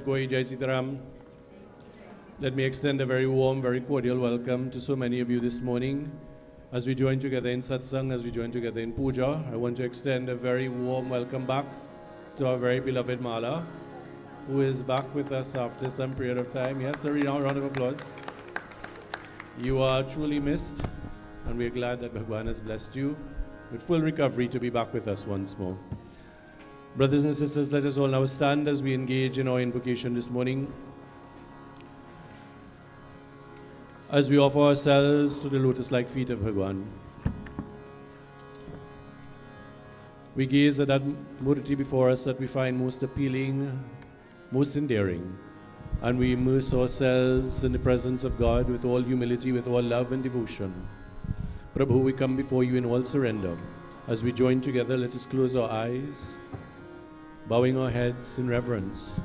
Koi Jai Sitaram. Let me extend a very warm, very cordial welcome to so many of you this morning. As we join together in satsang, as we join together in puja, I want to extend a very warm welcome back to our very beloved Mala, who is back with us after some period of time. Yes, a round of applause. You are truly missed, and we are glad that Bhagwan has blessed you with full recovery to be back with us once more. Brothers and sisters, let us all now stand as we engage in our invocation this morning, as we offer ourselves to the lotus-like feet of Bhagwan. We gaze at that murti before us that we find most appealing, most endearing, and we immerse ourselves in the presence of God with all humility, with all love and devotion. Prabhu, we come before you in all surrender. As we join together, let us close our eyes, bowing our heads in reverence.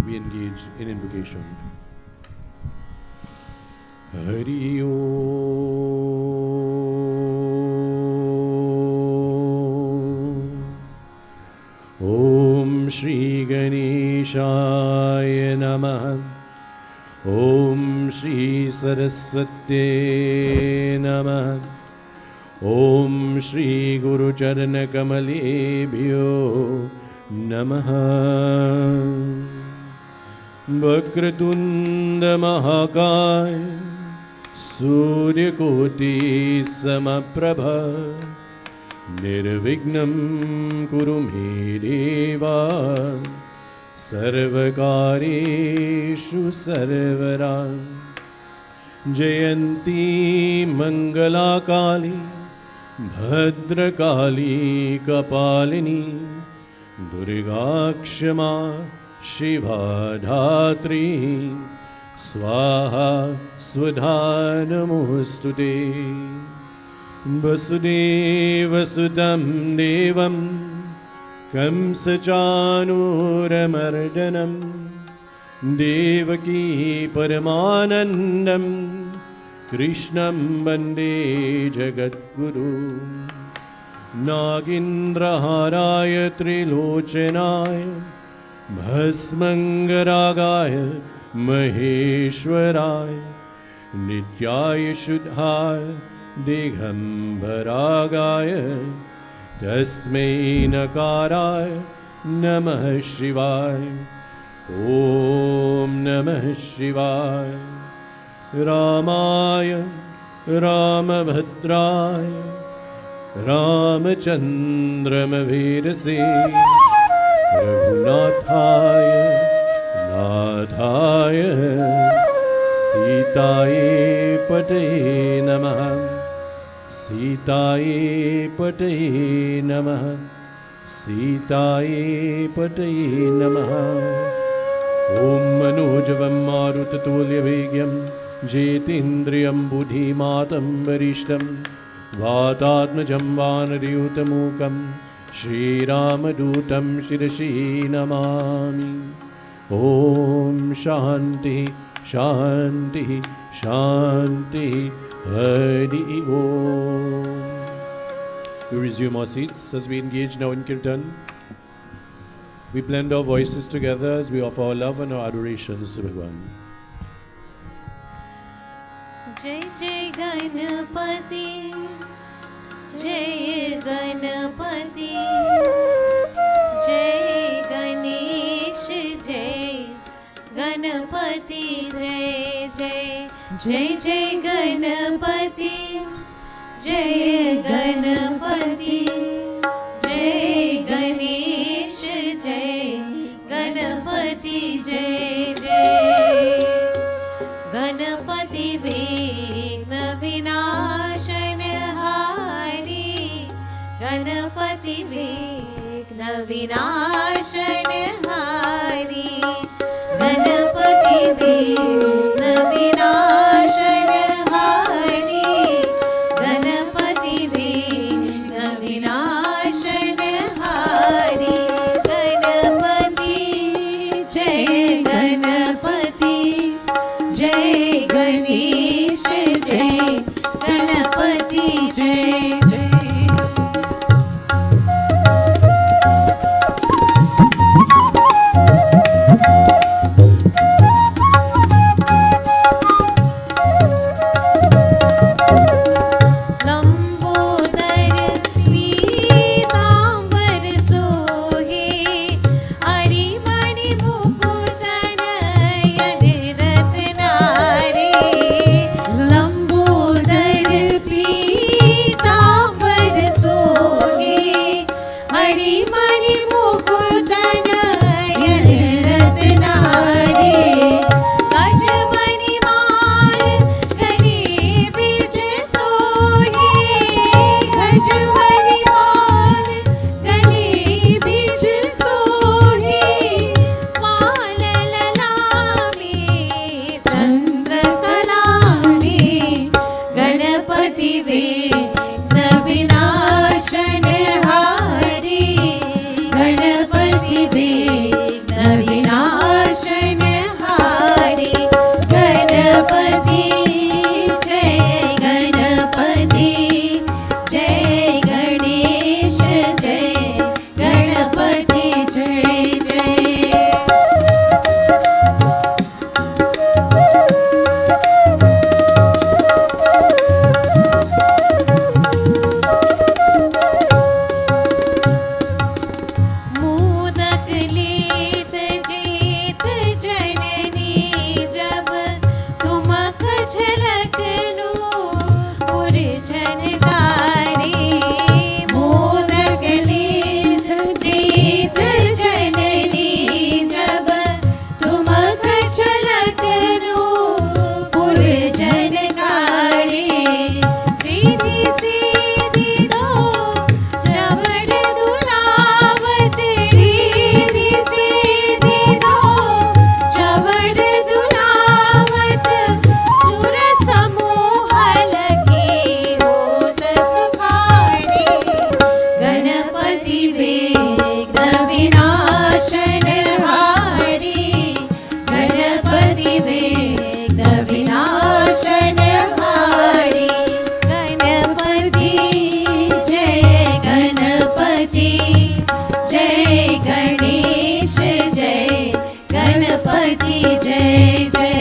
We engage in invocation. Hari Om. Om Shri Ganeshaya Namah. Om Shri Saraswate Namah. Om Shri Guru Charana Kamalebhyo Namaha. Vakratunda Mahakaya Surya Koti Samaprabha Nirvignam Kuru Me Deva Sarvakareshu Sarvara Jayanti Mangala Kali Bhadra Kali Kapalini Durga Kshama Shiva Dhatri Swaha Swadha Namostute Vasudeva Sudam Devam Kamsachanuramardanam Devaki Paramanandam Krishnam Bande Jagadguru Nagindraharaya Trilochanaya Bhasmangaragaya Maheshwaraya Nityaya Shuddhaya Digambaragaya Tasmai Nakaraya Namah Shivaya Om Namah Shivaya Ramaya Ramabhadraya Ramachandramavedase Raghunathaya Nathaya Sitaye Pataye Namaha Sitaye Pataye Namaha Sitaye Pataye Namaha Om Manojavam Marutatulia Vegyam Jetindriyam Buddhimatam Varishtam Vatatmajam Vanadiyutamukam Shri Ramadutam Shirashi Namami Om Shanti Shanti Shanti Hari Om. We resume our seats as we engage now in Kirtan. We blend our voices together as we offer our love and our adorations to Bhagwan. Jai Jai Ganapati, Jai Ganapati, Jai Ganesh, Jai Ganapati, Jai Jai Jai Jai Ganapati, Jai Ganapati, Jai Ganesh, Jai Ganapati, Jai Jai Ganapati Vighna Vinashana Hari, Ganapati Vighna Vinashana Hari, Ganapati Vighna Vinashana Hari, Ganapati Vighna Vinashana Hari, Ganapati Jai Ganapati Jai Ganesh Jai Ganapati Jai Jai मणि मुकुट नयन रत्नारे गज मणि माल गले बिच सोहे गज मणि माल गले बिच सोहे माल ललामे चंद्रकला में गणपति विघ्न विनाशन हारी गणपति विघ्न विनाशन हारी गणपति जय गणपति जय गणेश जय गणपति जय जय मोदक लेत जीत जननी जब तुमक झलक लो झनकारी मोदक लेत जीत जननी जब तुमक झलक लो झनकारी रिधि सीधी दो जबर दुलावत रिधि सीधी दो जबर दुलावत सुर समूह लगे होत सुखारी गणपति विघ्न विनाशन हारी गणपति विघ्न विनाशन हारी गणपति जय गणपति जय गणेश जय गणपति जय जय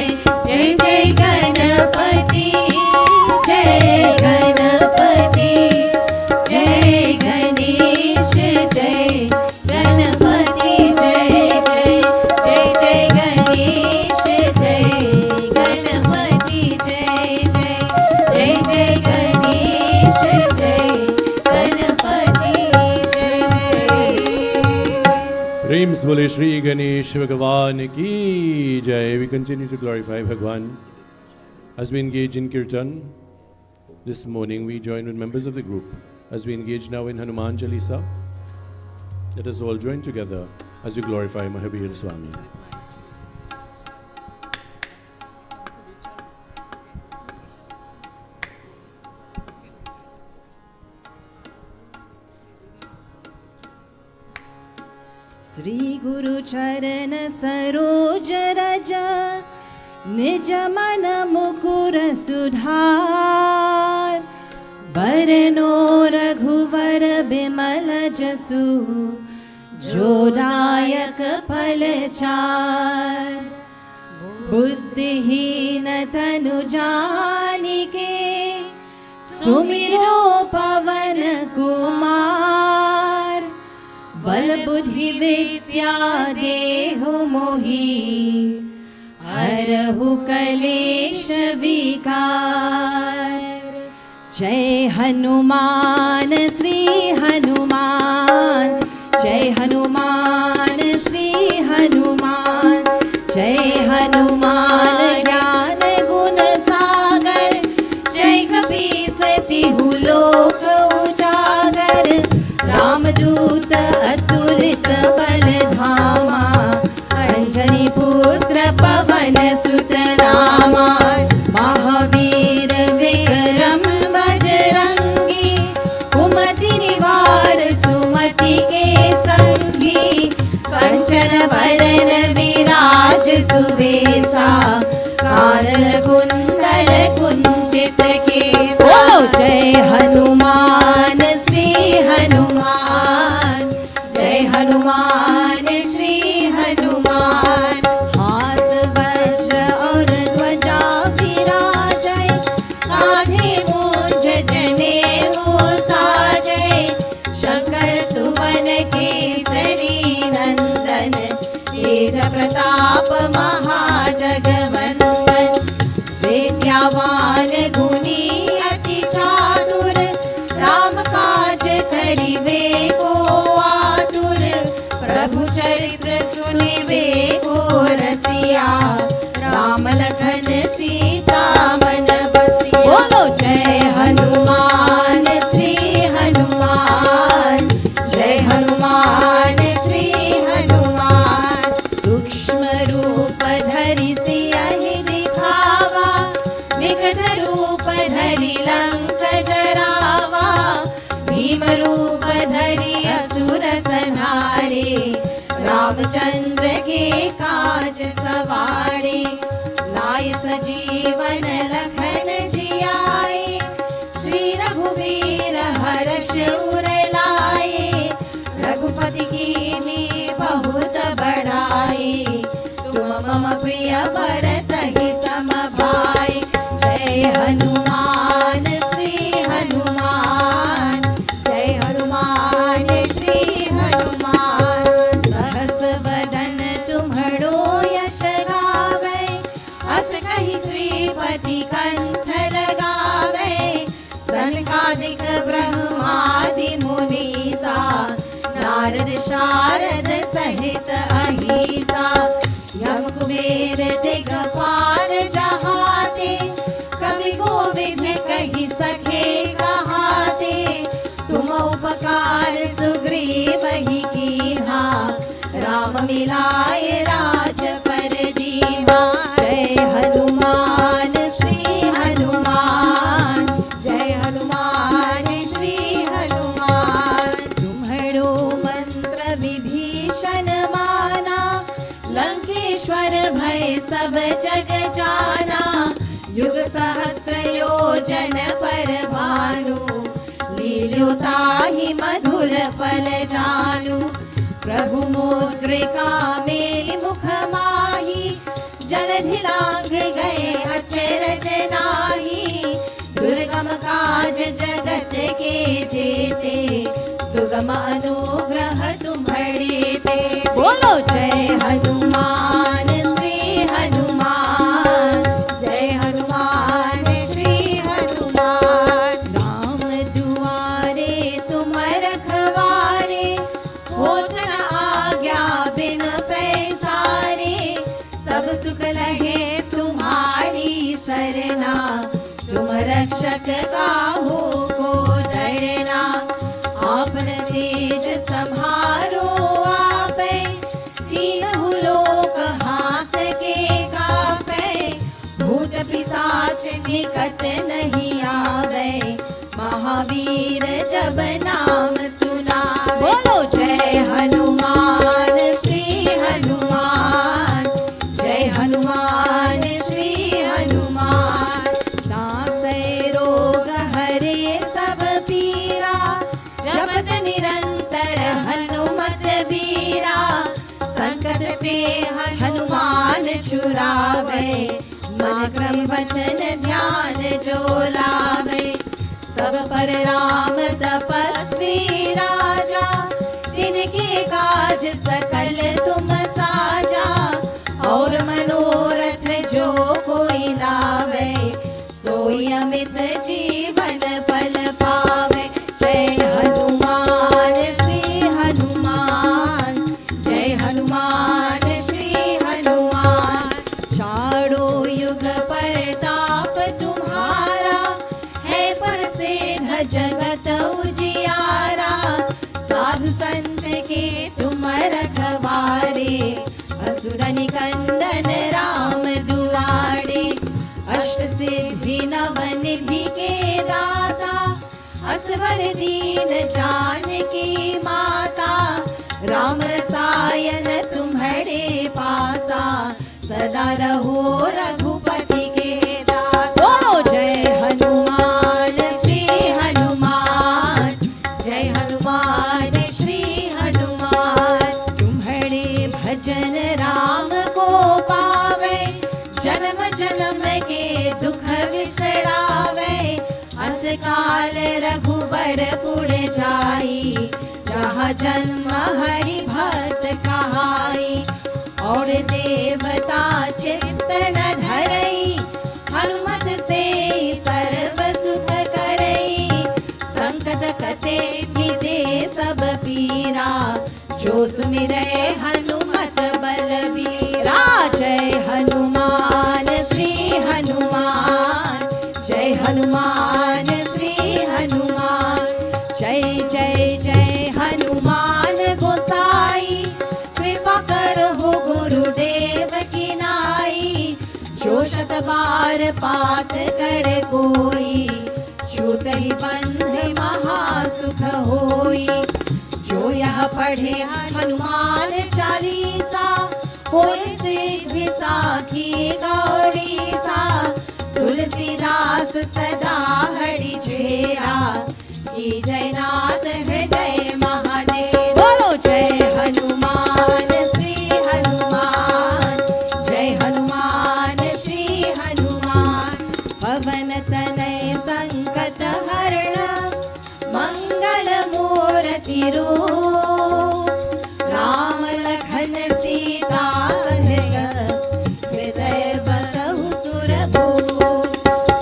जय जय गणपति जय गणपति जय गणेश जय गणपति जय जय जय जय गणेश जय गणपति जय जय जय जय गणेश जय गणपति जय Reams bole Shri Ganesh Bhagwan ki jai. We continue to glorify Bhagwan. As we engage in Kirtan this morning, we join with members of the group. As we engage now in Hanuman Chalisa, let us all join together as we glorify Mahavir Swami. Shri गुरु चरण सरोज रज निज मन मुकुर सुधार बरनो रघुवर बिमल जसु जो दायक फल चार बुद्धिहीन तनु जानिके सुमिरो पवन कुमार बल बुद्धि विद्या देहु मोहि हरहु कलेश विकार जय हनुमान श्री हनुमान जय हनुमान श्री हनुमान जय हनुमान ज्ञान गुण सागर जय कपीसतिहु लोक उजागर रामदूत अतुलित बल धामा अंजनी पुत्र पवन सुत नामा महावीर विक्रम बजरंगी कुमति निवार सुमति के संगी कंचन वरन विराज सुवेशा कानन कुंडल कुंचित केसा जय हनुमान श्री हनुमान जय हनुमान श्री हनुमान हाथ वज्र और ध्वजा विराजय कांधे मूंज जनेऊ साजय शंकर सुवन केसरी नंदन तेज प्रताप महाजगवंदन विद्यावान गुणी अति चातुर राम काज करिवे को रघु चरित्र सुनिबे को रसिया, राम लखन सीता मन बसिया। बोलो जय हनुमान श्री हनुमान, जय हनुमान श्री हनुमान। सूक्ष्म रूप धरि सियहि दिखावा, विकट रूप धरि लंक जरावा। भीम रूप धरि असुर संहारे, रामचंद्र के काज सवारे। लाए सजीवन लखन जियाए, श्री रघुवीर हर्ष उर लाए। रघुपति कीन्ही बहुत बड़ाई, तुम मम प्रिय भरतहि सम भाई। जय हनुमान श्री हनुमान, जय हनुमान श्री हनुमान। सहस वदन तुम्हरो यश गावे, अस कहि श्रीपति कंठ लगावे। सनकादिक ब्रह्मादि मुनीसा, नारद शारद सहित अहिसा। यम कुबेर दिगपाल जहाते, कवि कोविद कहि सके कहाते। तुम उपकार सुग्रीवहि कीन्हा, राम मिलाए राजपर दीन्हा। जय हनुमान श्री हनुमान, जय हनुमान श्री हनुमान। तुम्हरो मंत्र विभीषण माना, लंकेश्वर भय सब जग जाना। युग सहस्र योजन पर भानु, लील्यो ताहि मधुर फल जानू। प्रभु मुद्रिका मेलि मुख माही, जलधि लांघ गए अचरज नाही। दुर्गम काज जगत के जेते, सुगम अनुग्रह तुम्हरे ते। बोलो जय हनुमान श्री हनुमान, जय हनुमान श्री हनुमान। राम दुआरे तुम रखवारे, होत न आज्ञा बिन पैसारे। सब सुख लहे तुम्हारी शरणा, तुम रक्षक काहू को डरना। आपन तेज सम्हारो आपे, तीनहु लोक हाथ के कापे। भूत पिशाच निकट नहीं आवे, महावीर जब नाम सुनावे। बोलो जय हनुमान श्री हनुमान, जय हनुमान श्री हनुमान। नासै रोग हरे सब पीरा, जपत निरंतर हनुमत बीरा। संकट ते हनुमान छुड़ावे, मन क्रम वचन ध्यान जो लावे। सब पर राम तपस्वी राजा, तिनके काज सकल तुम साजा। और मनोरथ जो कोई लावे, सोई अमित जीवन फल पावे। जय हनुमान श्री हनुमान, जय हनुमान श्री हनुमान। चारों युग परताप तुम्हारा, है प्रसिद्ध जगत उजियारा। साधु संत के तुम रखवारे, असुर निकंदन राम दुआरे। अष्ट सिद्धि नव निधि के दाता, असवर दीन जानकी माता। राम रसायन तुम्हारे पासा, सदा रहो रघुपति के दास। बोलो जय हनुमान श्री हनुमान, जय हनुमान श्री हनुमान। तुम्हारे भजन राम को पावे, जन्म जन्म के दुख विसरावे। अंत काल रघुबर पुर जाई, जहाँ जन्म हरि भक्त कहाई। और देवता चित्त न धरई, हनुमत से सर्व सुख करई। संकट कटे मिटे सब पीरा, जो सुमिरै हनुमत बलबीरा। जय हनुमान श्री हनुमान, जय हनुमान श्री हनुमान। जय जय जय हनुमान गोसाई, कृपा करो गुरुदेव की नाई। जो शत बार पाठ करे कोई, छूट ही बंध महासुख होई। जो यह पढ़े हनुमान चालीसा, होय सिद्धि साखी गौरीसा। तुलसीदास सदा हरि चेरा, की जयनाथ हृदय महादेव। बोलो जय हनुमान श्री हनुमान, जय हनुमान श्री हनुमान। पवन तनय संकट हरण, मंगल मूर्ति रूप। राम लखन सीता सहित, हृदय बसहु सुरभूप।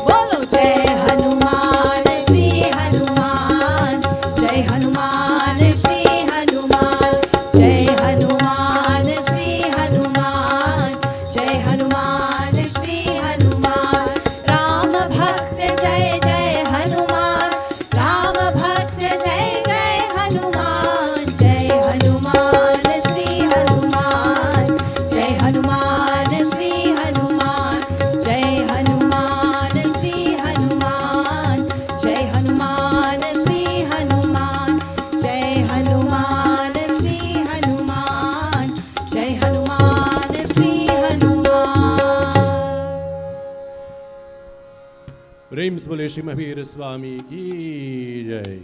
बोलो जय हनुमान श्री हनुमान, जय हनुमान श्री हनुमान। जय हनुमान श्री हनुमान, जय हनुमान श्री हनुमान। राम भक्त जय जय हनुमान, राम भक्त जय जय हनुमान। जय हनुमान श्री हनुमान, जय हनुमान श्री हनुमान। जय हनुमान श्री हनुमान, जय हनुमान श्री हनुमान। जय हनुमान श्री हनुमान, जय हनुमान श्री हनुमान। प्रेम से बोले श्री महावीर स्वामी की जय।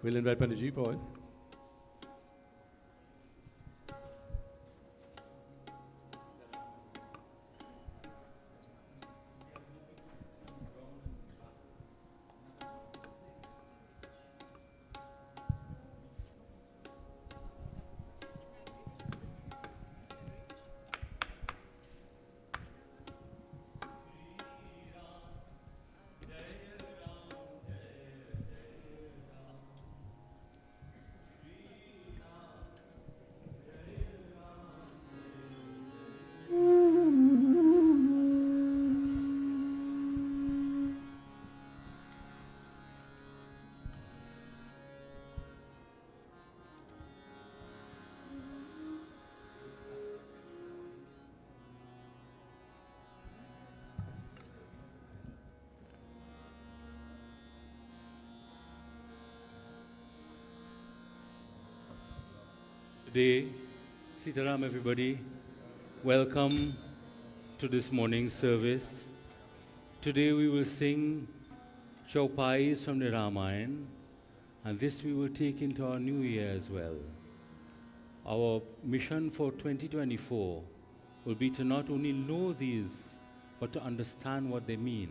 We'll invite Pandit Ji forward. Today, Sitaram everybody, welcome to this morning's service. Today we will sing Chaupais from the Ramayana, and this we will take into our new year as well. Our mission for 2024 will be to not only know these, but to understand what they mean.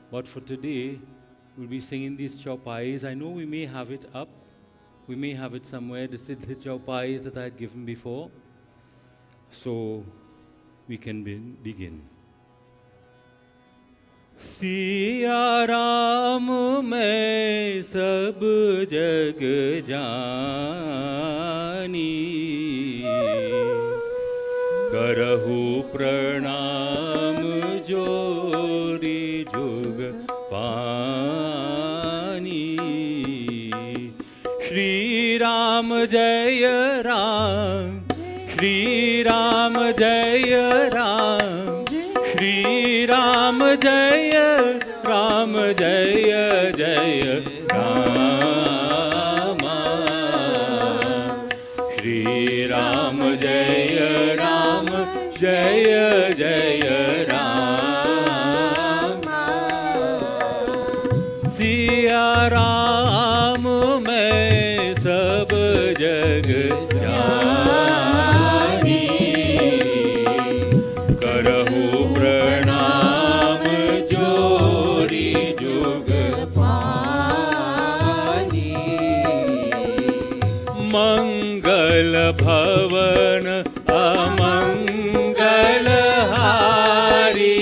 But for today, we'll be singing these Chaupais. I know we may have it up. We may have it somewhere, the Siddhi Chaupais that I had given before. So we can begin. Siya Ram मैं सब जग जानी, करहु प्रणाम जोरी जुग पानी। श्री राम जय राम, श्री राम जय राम, श्री राम जय राम जय जय राम। श्री राम जय राम जय जय राम। सिया राम मैं सब जग जानी, करहु प्रणाम जोरी जुग पानी। मंगल भवन अमंगल हारी,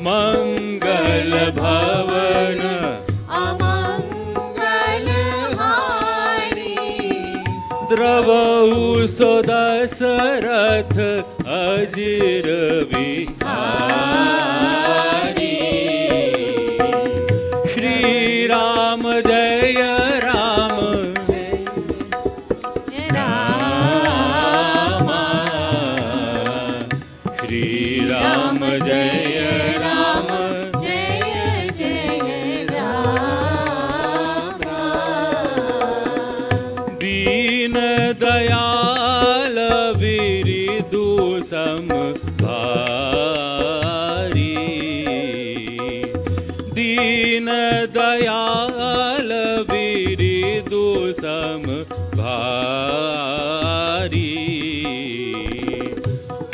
मंगल भवन अमंगल हारी द्रवहु सो दशरथ अजिर बिहारी श्री राम जय राम रामा श्री राम जय राम जय जय राम दीन दयाल विरिदु संभारी दीन दयाल विरिदु संभारी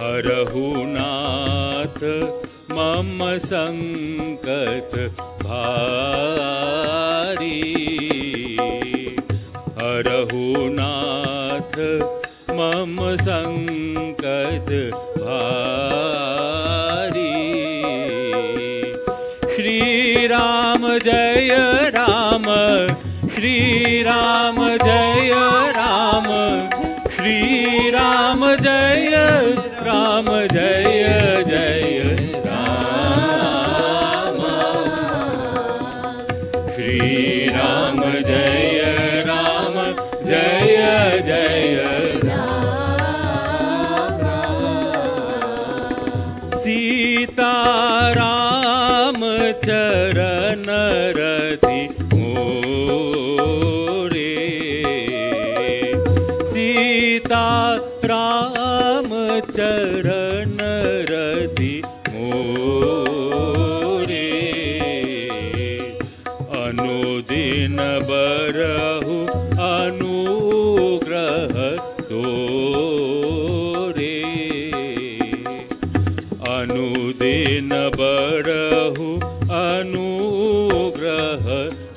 हरहुनाथ मम संकट भारी हरहुनाथ मम संकट भारी श्री राम जय राम श्री राम जय राम श्री राम जय राम जय जय राम श्री राम जय राम जय जय सीता राम चरण रति मोरे सीता राम चरण रति मोरे अनुदिन बरहु अनुग्रह तोरे अनुदिन बरहु अनुग्रह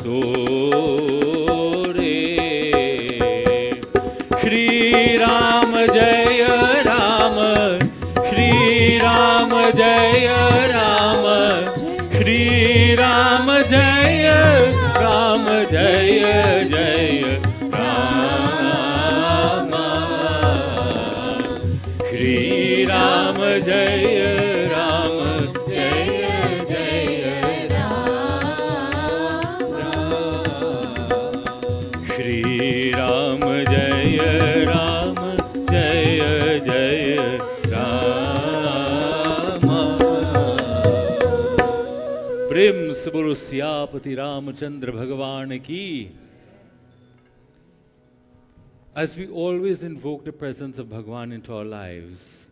तोरे श्री राम जय राम श्री राम जय राम श्री राम जय राम जय जय राम श्री राम जय राम जय जय राम श्री राम जय राम जय जय राम प्रेम से बोलो सियापति रामचंद्र भगवान की As we always invoke the presence of Bhagwan into our lives,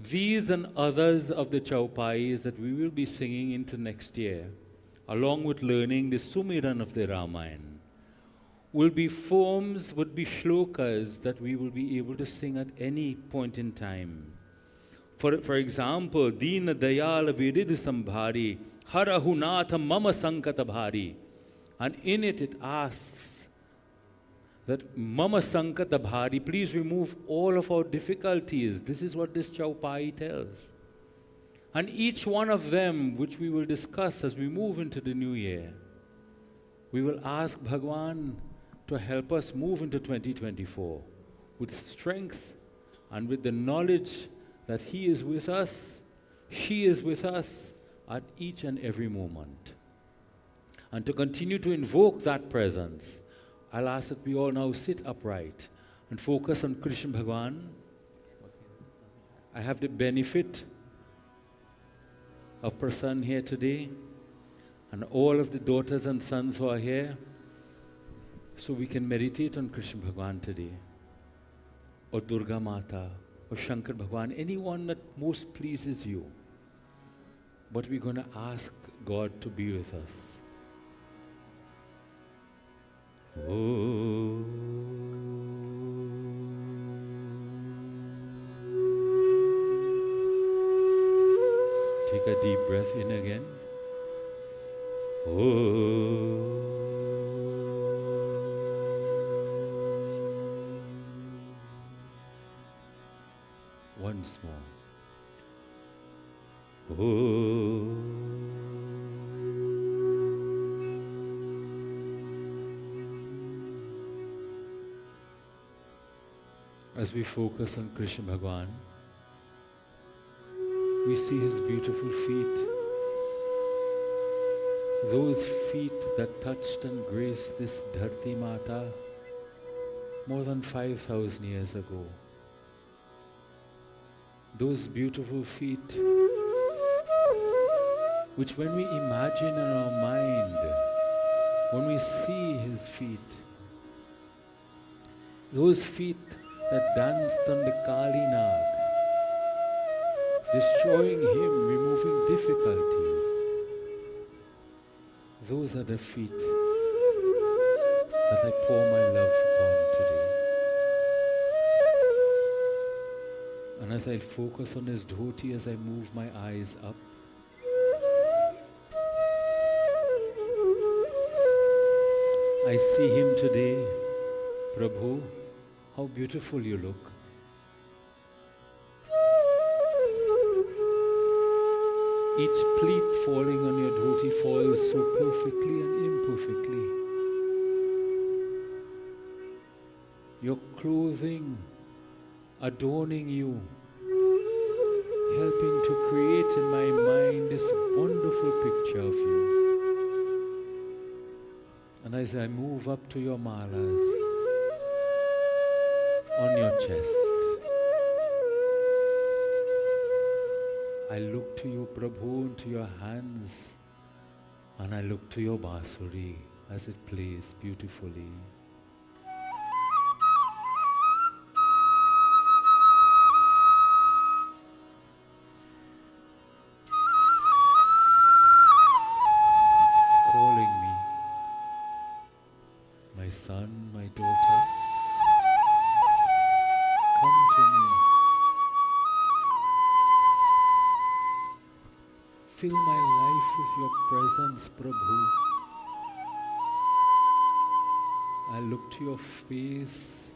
these and others of the Chaupais that we will be singing into next year, along with learning the Sumiran of the Ramayana, will be forms, would be shlokas that we will be able to sing at any point in time. For example, Dina Dayala Viridu Sambhari, Harahunatha Mama Sankata Bhari. And in it asks that Mama Sankata Bhari, please remove all of our difficulties. This is what this Chaupai tells. And each one of them, which we will discuss as we move into the new year, we will ask Bhagwan to help us move into 2024 with strength and with the knowledge that He is with us, she is with us at each and every moment. And to continue to invoke that presence, I'll ask that we all now sit upright and focus on Krishna Bhagwan. I have the benefit of Prasanna here today and all of the daughters and sons who are here, so we can meditate on Krishna Bhagwan today, or Durga Mata, or Shankar Bhagwan, anyone that most pleases you. But we're going to ask God to be with us. Oh. Take a deep breath in again. Oh. Once more. Oh. As we focus on Krishna Bhagwan, we see his beautiful feet. Those feet that touched and graced this Dharti Mata more than 5,000 years ago. Those beautiful feet, which when we imagine in our mind, when we see his feet, those feet that danced on the Kali Nag, destroying him, removing difficulties. Those are the feet that I pour my love upon today. And as I focus on his dhoti, as I move my eyes up, I see him today. Prabhu, how beautiful you look. Each pleat falling on your dhoti falls so perfectly and imperfectly. Your clothing adorning you, helping to create in my mind this wonderful picture of you. And as I move up to your malas on your chest, I look to you, Prabhu, into your hands, and I look to your basuri as it plays beautifully. Calling me, my son, my daughter, come to me. Fill my life with your presence, Prabhu. I look to your face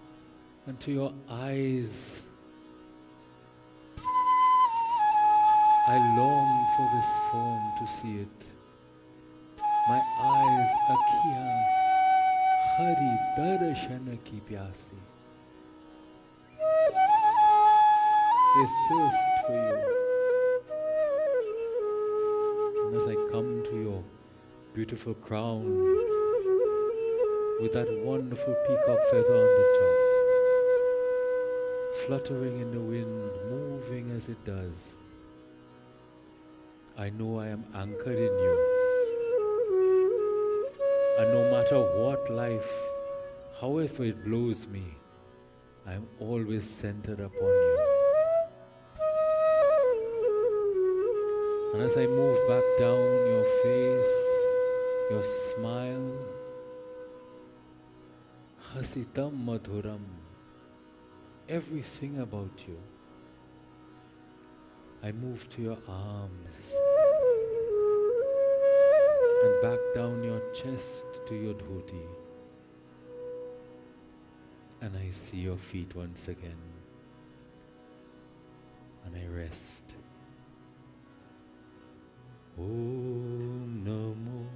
and to your eyes. I long for this form to see it. My eyes akhiya hari darshana ki pyasi. They thirst for you. And as I come to your beautiful crown with that wonderful peacock feather on the top, fluttering in the wind, moving as it does, I know I am anchored in you. And no matter what life, however it blows me, I am always centered upon you. And as I move back down your face, your smile, hasitam madhuram, everything about you. I move to your arms and back down your chest to your dhoti. And I see your feet once again. And I rest. Om Namo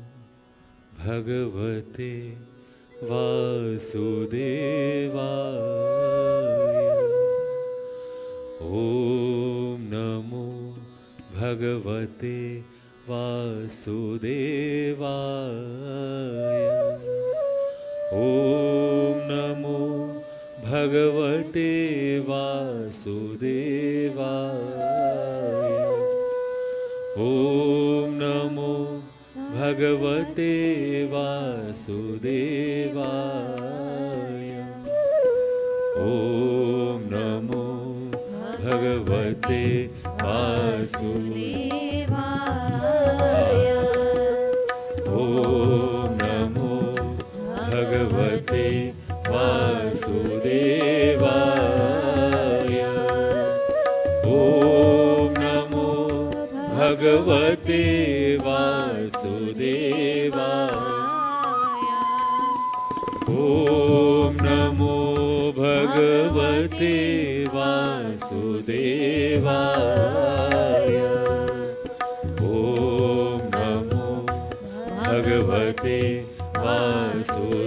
Bhagavate Vasudevaya. Om Namo Bhagavate Vasudevaya. Om Namo Bhagavate Vasudevaya. Om Namo Bhagavate Vasudevaya. Om Namo Bhagavate Vasudevaya. Om Namo Bhagavate Vasudevaya. Om Namo Bhagavate Vasudevaya. Om Namo Bhagavate Vasudevaya. Om Namo Bhagavate Vasudevaya.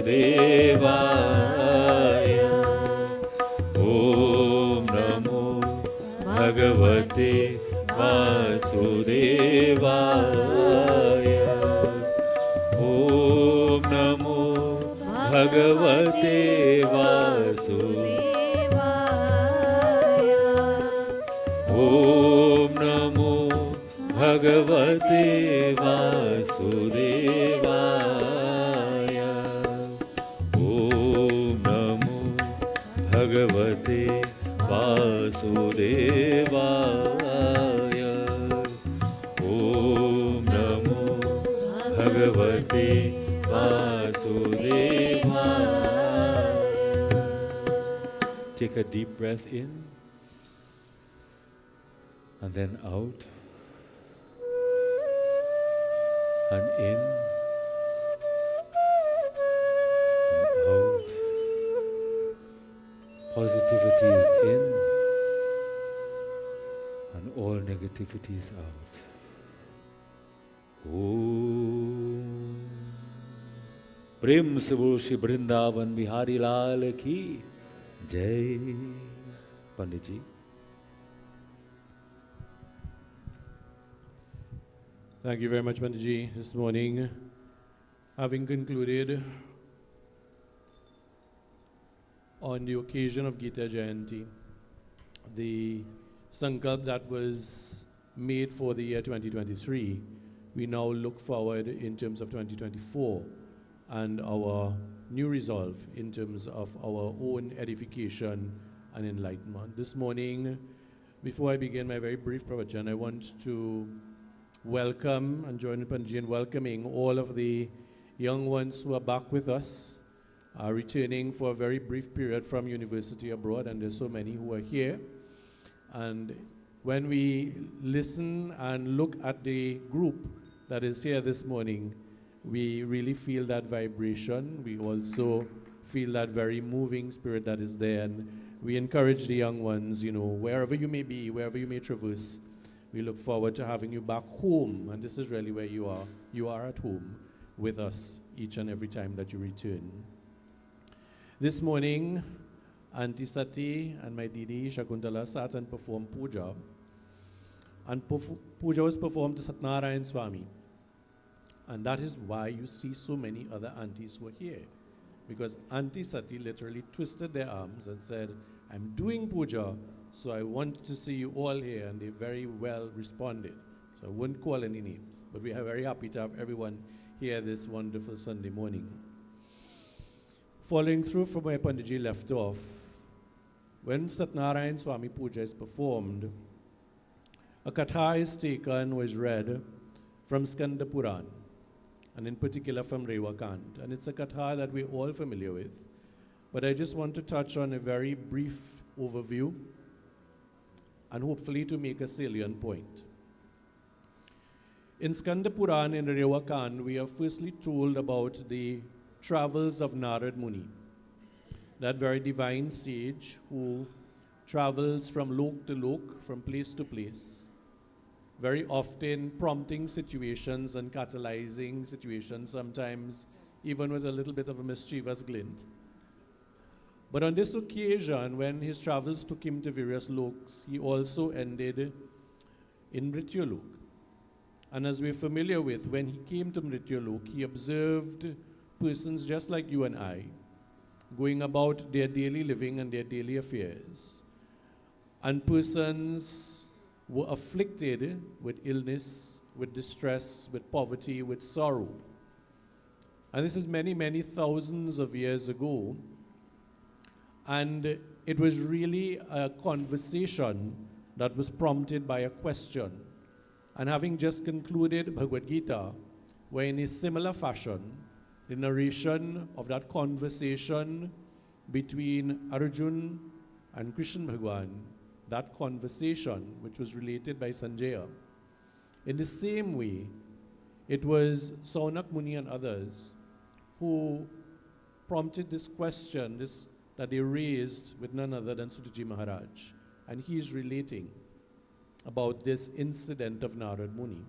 Om Bhagavate Vasudevaya. Om Namo Bhagavate Vasudevaya. Om Namo Bhagavate Vasudevaya. Om Namo Bhagavate Vasudevaya. Om Namo Bhagavate Vasudevaya. Take a deep breath in and then out and in and out. Positivity is in and all negativity is out. Om. प्रेम से बोलो श्री वृंदावन बिहारी लाल की जय. पंडित जी. Thank you very much, Panditji. This morning, having concluded on the occasion of Gita Jayanti, the sankalp that was made for the year 2023, we now look forward in terms of 2024 and our new resolve in terms of our own edification and enlightenment. This morning, before I begin my very brief pravachan, I want to welcome and join Panditji in welcoming all of the young ones who are back with us, returning for a very brief period from university abroad, and there's so many who are here. And when we listen and look at the group that is here this morning, we really feel that vibration. We also feel that very moving spirit that is there, and we encourage the young ones, you know, wherever you may be, wherever you may traverse, we look forward to having you back home, and this is really where you are. You are at home with us each and every time that you return. This morning, Auntie Sati and my Didi Shakuntala sat and performed puja. And puja was performed to Satnarayan Swami. And that is why you see so many other aunties who are here. Because Auntie Sati literally twisted their arms and said, I'm doing puja, so I want to see you all here. And they very well responded. So I wouldn't call any names. But we are very happy to have everyone here this wonderful Sunday morning. Following through from where Panditji left off, when Satnarayan Swami Puja is performed, a katha is taken or is read from Skanda Puran, and in particular from Rewa Kand. And it's a katha that we're all familiar with, but I just want to touch on a very brief overview and hopefully to make a salient point. In Skanda Puran, in the Rewa Kand, we are firstly told about the travels of Narad Muni, that very divine sage who travels from lok to lok, from place to place, very often prompting situations and catalyzing situations, sometimes even with a little bit of a mischievous glint. But on this occasion, when his travels took him to various loks, he also ended in Mrityulok. And as we're familiar with, when he came to Mrityulok, he observed persons just like you and I, going about their daily living and their daily affairs. And persons were afflicted with illness, with distress, with poverty, with sorrow. And this is many, many thousands of years ago. And it was really a conversation that was prompted by a question. And having just concluded Bhagavad Gita, where in a similar fashion, the narration of that conversation between Arjun and Krishna Bhagwan, that conversation which was related by Sanjaya, in the same way, it was Saunak Muni and others who prompted this question that they raised with none other than Sutaji Maharaj. And he's relating about this incident of Narad Muni.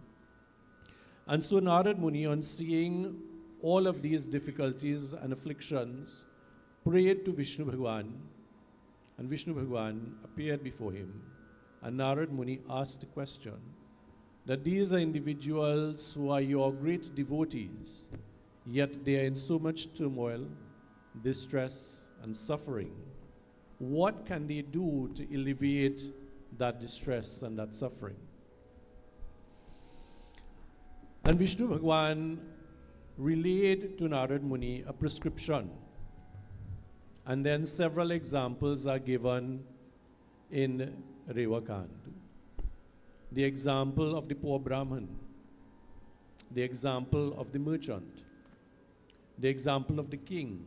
And so Narad Muni, on seeing all of these difficulties and afflictions, prayed to Vishnu Bhagwan, and Vishnu Bhagwan appeared before him And Narad Muni asked the question that these are individuals who are your great devotees, yet they are in so much turmoil, distress, and suffering. What can they do to alleviate that distress and that suffering? And Vishnu Bhagwan relayed to Narad Muni a prescription. And then several examples are given in Revakand. The example of the poor Brahman, the example of the merchant, the example of the king,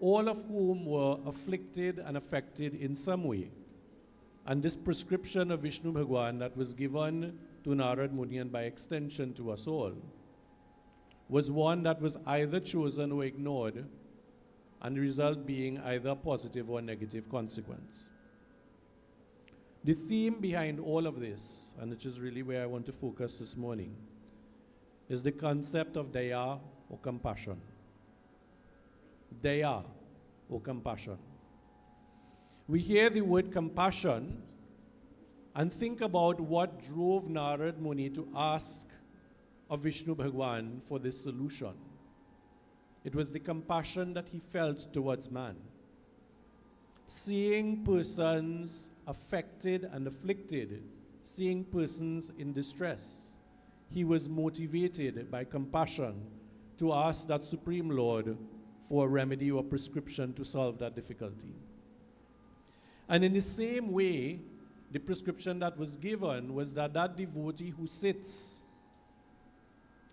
all of whom were afflicted and affected in some way. And this prescription of Vishnu Bhagwan that was given to Narad Muni and by extension to us all was one that was either chosen or ignored, and the result being either a positive or negative consequence. The theme behind all of this, and which is really where I want to focus this morning, is the concept of daya or compassion. Daya or compassion. We hear the word compassion and think about what drove Narad Muni to ask of Vishnu Bhagwan for this solution. It was the compassion that he felt towards man. Seeing persons affected and afflicted, seeing persons in distress, he was motivated by compassion to ask that Supreme Lord for a remedy or prescription to solve that difficulty. And in the same way, the prescription that was given was that that devotee who sits,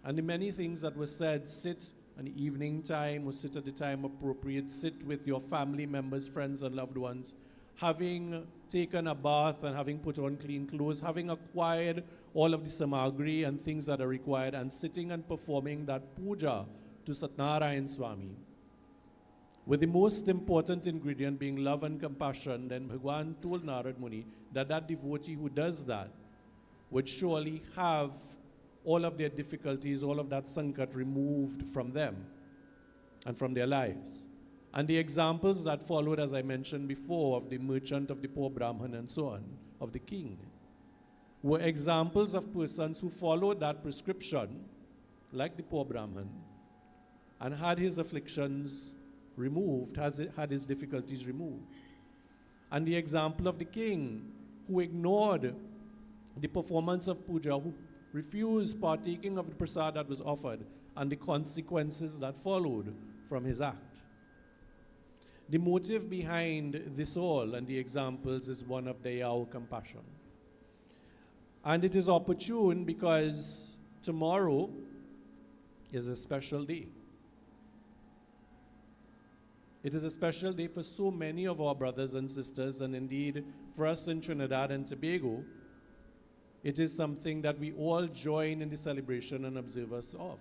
and the many things that were said, sit an evening time or sit at the time appropriate, sit with your family members, friends and loved ones, having taken a bath and having put on clean clothes, having acquired all of the samagri and things that are required, and sitting and performing that puja to Satnarayan Swami, with the most important ingredient being love and compassion. Then Bhagwan told Narad Muni that that devotee who does that would surely have all of their difficulties, all of that sankat removed from them and from their lives. And the examples that followed, as I mentioned before, of the merchant, of the poor Brahman, and so on, of the king, were examples of persons who followed that prescription, like the poor Brahman, and had his afflictions removed, had his difficulties removed. And the example of the king, who ignored the performance of puja, who refused partaking of the prasad that was offered, and the consequences that followed from his act. The motive behind this all and the examples is one of daya or compassion. And it is opportune because tomorrow is a special day. It is a special day for so many of our brothers and sisters, and indeed for us in Trinidad and Tobago, it is something that we all join in the celebration and observance of.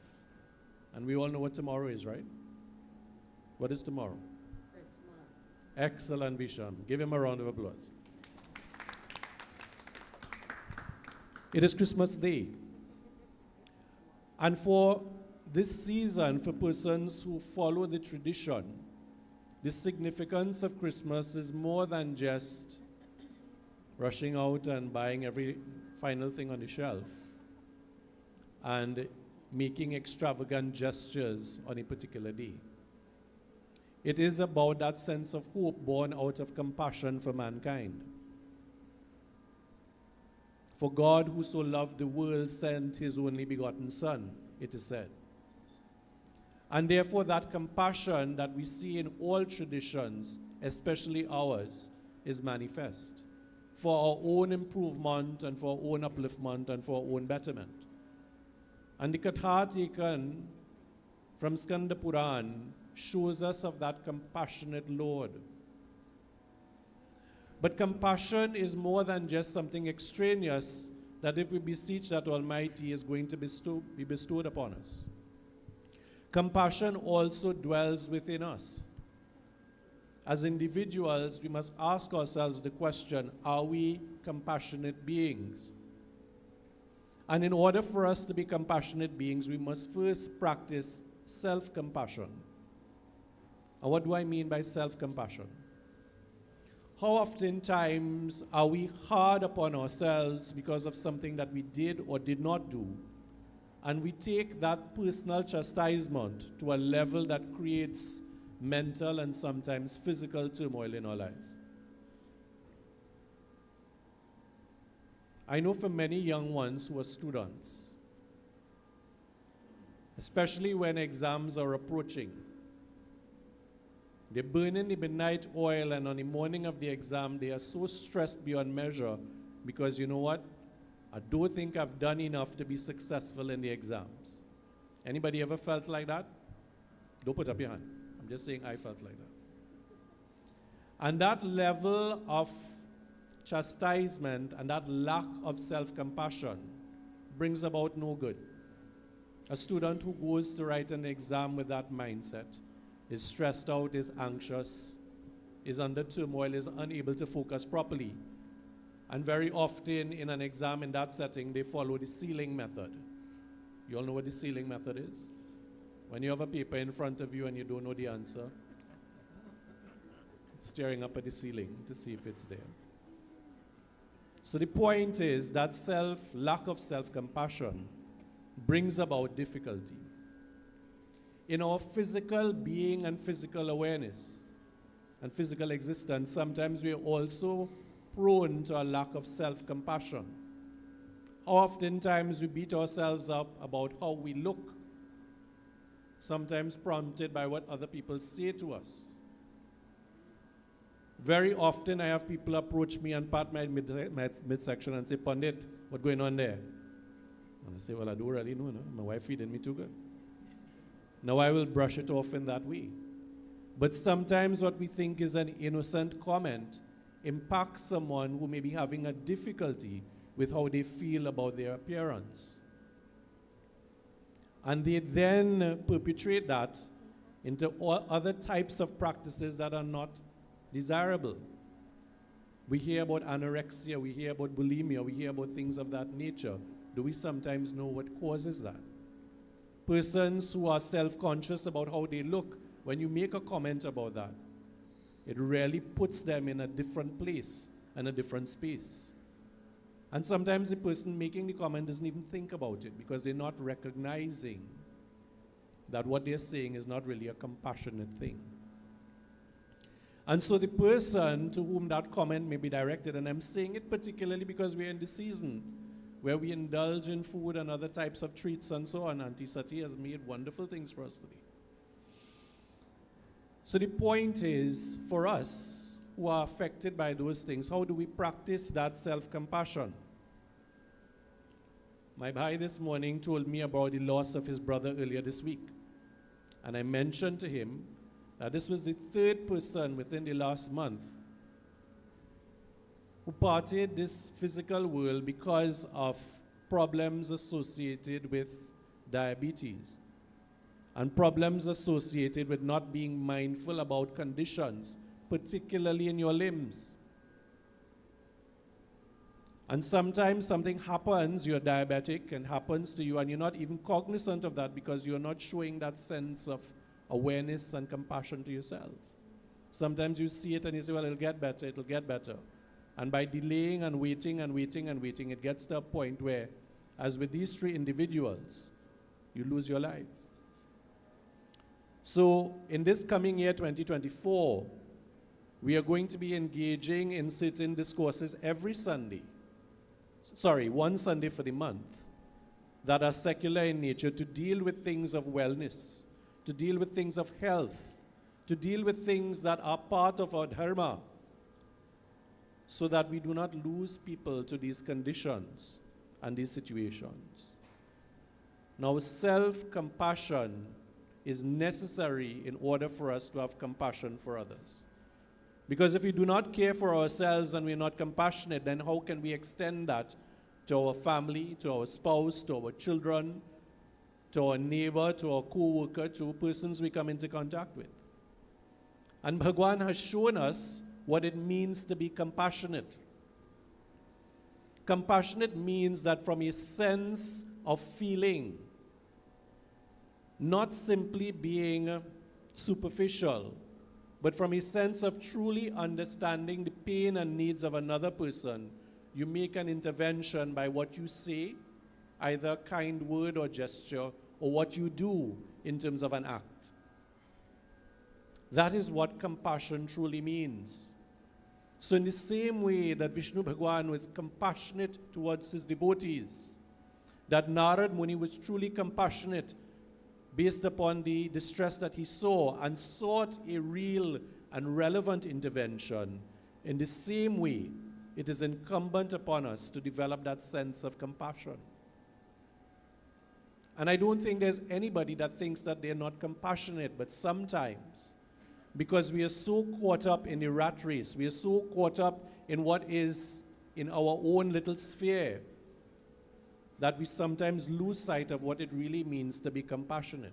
And we all know what tomorrow is, right? What is tomorrow? Christmas. Excellent, Bisham. Give him a round of applause. It is Christmas Day. And for this season, for persons who follow the tradition, the significance of Christmas is more than just rushing out and buying every final thing on the shelf and making extravagant gestures on a particular day. It is about that sense of hope born out of compassion for mankind. For God, who so loved the world, sent his only begotten Son, it is said. And therefore that compassion that we see in all traditions, especially ours, is manifest for our own improvement and for our own upliftment and for our own betterment. And the katha taken from Skanda Puran shows us of that compassionate Lord. But compassion is more than just something extraneous that if we beseech that Almighty is going to be bestowed upon us. Compassion also dwells within us. As individuals, we must ask ourselves the question, are we compassionate beings? And in order for us to be compassionate beings, we must first practice self-compassion. And what do I mean by self-compassion? how oftentimes are we hard upon ourselves because of something that we did or did not do, and we take that personal chastisement to a level that creates mental and sometimes physical turmoil in our lives. I know for many young ones who are students, especially when exams are approaching, they're burning the midnight oil, and on the morning of the exam, they are so stressed beyond measure because you know what? I don't think I've done enough to be successful in the exams. Anybody ever felt like that? Don't put up your hand. I'm just saying I felt like that. And that level of chastisement and that lack of self-compassion brings about no good. A student who goes to write an exam with that mindset is stressed out, is anxious, is under turmoil, is unable to focus properly. And very often in an exam in that setting, they follow the ceiling method. You all know what the ceiling method is? When you have a paper in front of you and you don't know the answer, staring up at the ceiling to see if it's there. So the point is that lack of self-compassion brings about difficulty. In our physical being and physical awareness and physical existence, sometimes we are also prone to a lack of self-compassion. Oftentimes we beat ourselves up about how we look, sometimes prompted by what other people say to us. Very often I have people approach me and pat my midsection and say, "Pandit, what's going on there?" And I say, "Well, I don't really know. No? My wife feeding me too good." Now I will brush it off in that way. But sometimes what we think is an innocent comment impacts someone who may be having a difficulty with how they feel about their appearance. And they then perpetrate that into all other types of practices that are not desirable. We hear about anorexia, we hear about bulimia, we hear about things of that nature. Do we sometimes know what causes that? Persons who are self-conscious about how they look, when you make a comment about that, it really puts them in a different place and a different space. And sometimes the person making the comment doesn't even think about it because they're not recognizing that what they're saying is not really a compassionate thing. And so the person to whom that comment may be directed, and I'm saying it particularly because we're in the season where we indulge in food and other types of treats and so on. Auntie Sati has made wonderful things for us today. So the point is, for us who are affected by those things, how do we practice that self-compassion? My bhai this morning told me about the loss of his brother earlier this week. And I mentioned to him that this was the third person within the last month who parted this physical world because of problems associated with diabetes and problems associated with not being mindful about conditions, particularly in your limbs. And sometimes something happens, you're diabetic, and happens to you, and you're not even cognizant of that because you're not showing that sense of awareness and compassion to yourself. Sometimes you see it and you say, well, it'll get better, it'll get better. And by delaying and waiting and waiting and waiting, it gets to a point where, as with these three individuals, you lose your lives. So in this coming year, 2024, we are going to be engaging in certain discourses every Sunday. One Sunday for the month, that are secular in nature, to deal with things of wellness, to deal with things of health, to deal with things that are part of our dharma, so that we do not lose people to these conditions and these situations. Now, self-compassion is necessary in order for us to have compassion for others. Because if we do not care for ourselves and we're not compassionate, then how can we extend that to our family, to our spouse, to our children, to our neighbor, to our co-worker, to persons we come into contact with? And Bhagwan has shown us what it means to be compassionate. Compassionate means that from a sense of feeling, not simply being superficial, but from a sense of truly understanding the pain and needs of another person, you make an intervention by what you say, either a kind word or gesture, or what you do in terms of an act. That is what compassion truly means. So in the same way that Vishnu Bhagwan was compassionate towards his devotees, that Narad Muni was truly compassionate based upon the distress that he saw and sought a real and relevant intervention, in the same way, it is incumbent upon us to develop that sense of compassion. And I don't think there's anybody that thinks that they're not compassionate, but sometimes, because we are so caught up in the rat race, we are so caught up in what is in our own little sphere, that we sometimes lose sight of what it really means to be compassionate.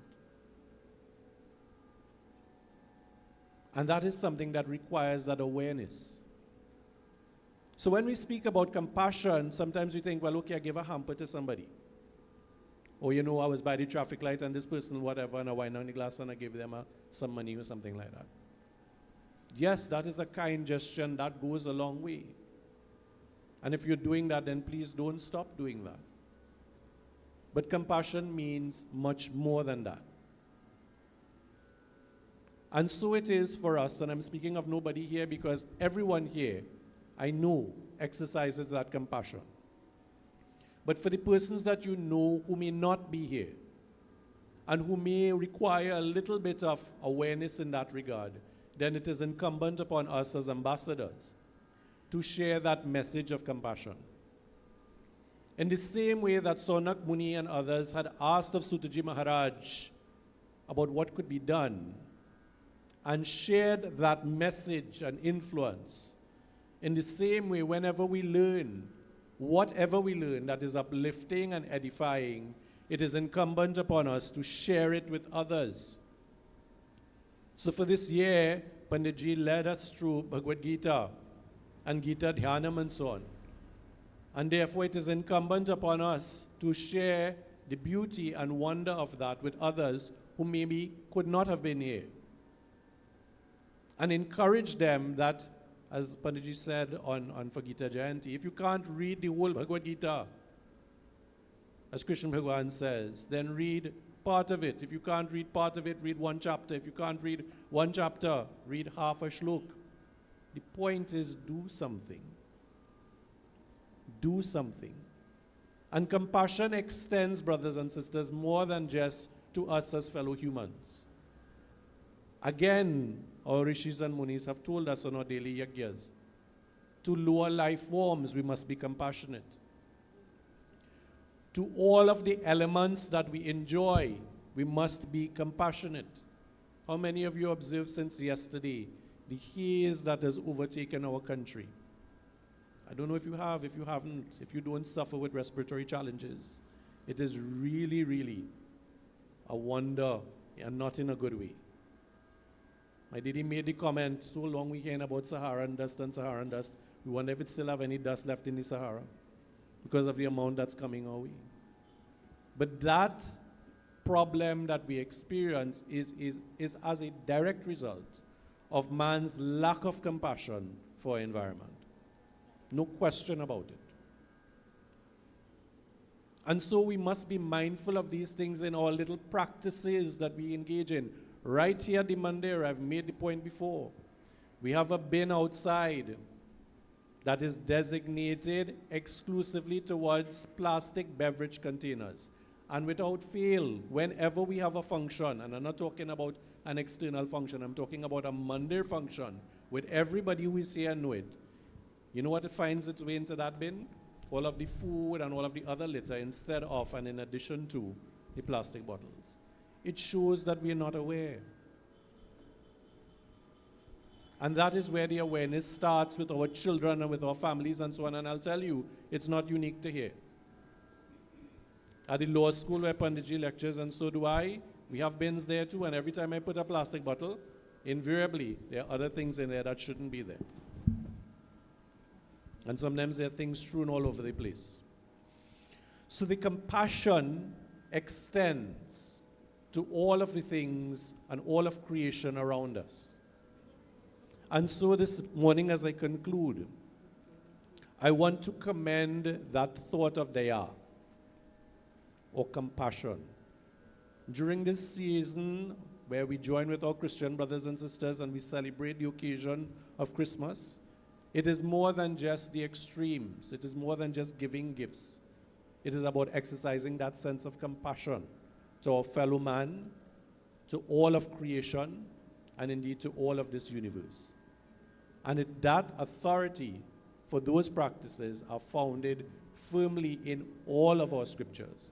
And that is something that requires that awareness. So when we speak about compassion, sometimes we think, well, okay, I give a hamper to somebody. Or, I was by the traffic light and this person, whatever, and I wine down the glass and I give them some money or something like that. Yes, that is a kind gesture and that goes a long way. And if you're doing that, then please don't stop doing that. But compassion means much more than that. And so it is for us, and I'm speaking of nobody here because everyone here, I know, exercises that compassion. But for the persons that you know who may not be here, and who may require a little bit of awareness in that regard, then it is incumbent upon us as ambassadors to share that message of compassion. In the same way that Sonak Muni and others had asked of Sutaji Maharaj about what could be done, and shared that message and influence, in the same way, whenever we learn, whatever we learn that is uplifting and edifying, it is incumbent upon us to share it with others. So for this year, Panditji led us through Bhagavad Gita and Gita Dhyanam and so on. And therefore it is incumbent upon us to share the beauty and wonder of that with others who maybe could not have been here. And encourage them that, as Panditji said on for Gita Jayanti, if you can't read the whole Bhagavad Gita, as Krishna Bhagwan says, then read part of it. If you can't read part of it, read one chapter. If you can't read one chapter, read half a shlok. The point is, do something. Do something. And compassion extends, brothers and sisters, more than just to us as fellow humans. Again, our rishis and munis have told us on our daily yagyas, to lower life forms we must be compassionate. To all of the elements that we enjoy, we must be compassionate. How many of you observed since yesterday the haze that has overtaken our country? I don't know if you have, if you haven't, if you don't suffer with respiratory challenges. It is really, really a wonder, and not in a good way. My daddy made the comment, so long we hearing about Saharan dust, we wonder if it still have any dust left in the Sahara because of the amount that's coming our way. But that problem that we experience is as a direct result of man's lack of compassion for our environment. No question about it. And so we must be mindful of these things in our little practices that we engage in. Right here at the Mandir, I've made the point before. We have a bin outside that is designated exclusively towards plastic beverage containers. And without fail, whenever we have a function, and I'm not talking about an external function, I'm talking about a Mandir function, with everybody who is here know it. You know what it finds its way into that bin? All of the food and all of the other litter instead of and in addition to the plastic bottles. It shows that we are not aware. And that is where the awareness starts with our children and with our families and so on. And I'll tell you, it's not unique to here. At the law school where Panditji lectures, and so do I, we have bins there too. And every time I put a plastic bottle, invariably, there are other things in there that shouldn't be there. And sometimes there are things strewn all over the place. So the compassion extends to all of the things and all of creation around us. And so this morning, as I conclude, I want to commend that thought of Daya, or compassion. During this season where we join with our Christian brothers and sisters and we celebrate the occasion of Christmas, it is more than just the extremes. It is more than just giving gifts. It is about exercising that sense of compassion to our fellow man, to all of creation, and indeed to all of this universe. And that authority for those practices are founded firmly in all of our scriptures.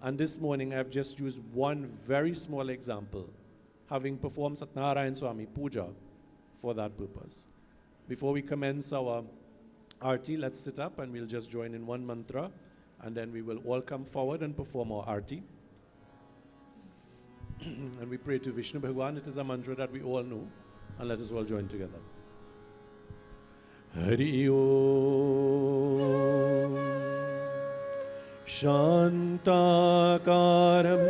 And this morning I've just used one very small example, having performed Satnarayan Swami Puja for that purpose. Before we commence our arti, let's sit up and we'll just join in one mantra, and then we will all come forward and perform our arti. And we pray to Vishnu Bhagwan. It is a mantra that we all know, and let us all join together. Hari Om Shantakaram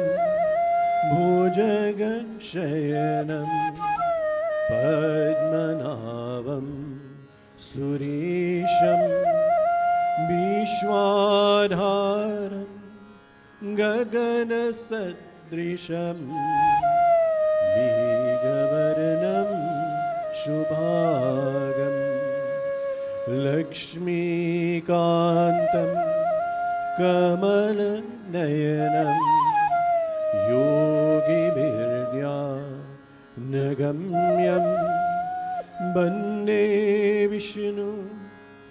Bhujagashayanam Padmanabam Suresham Vishwadharam Gagana Sadrisham Bijavarnam Shubhagam Lakshmi Kantam Kamala Nayanam Yogi Birya Nagamyam Bande Vishnu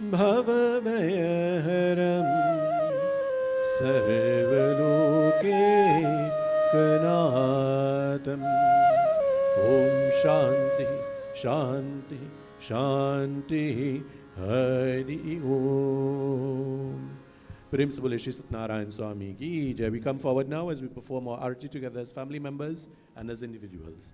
Bhavavayaharam Sarvaloke Kanatam Om Shanti Shanti Shanti Hari Om. Prem se bole Shri Satnarayan Swami ki jai. We come forward now as we perform our arti together as family members and as individuals.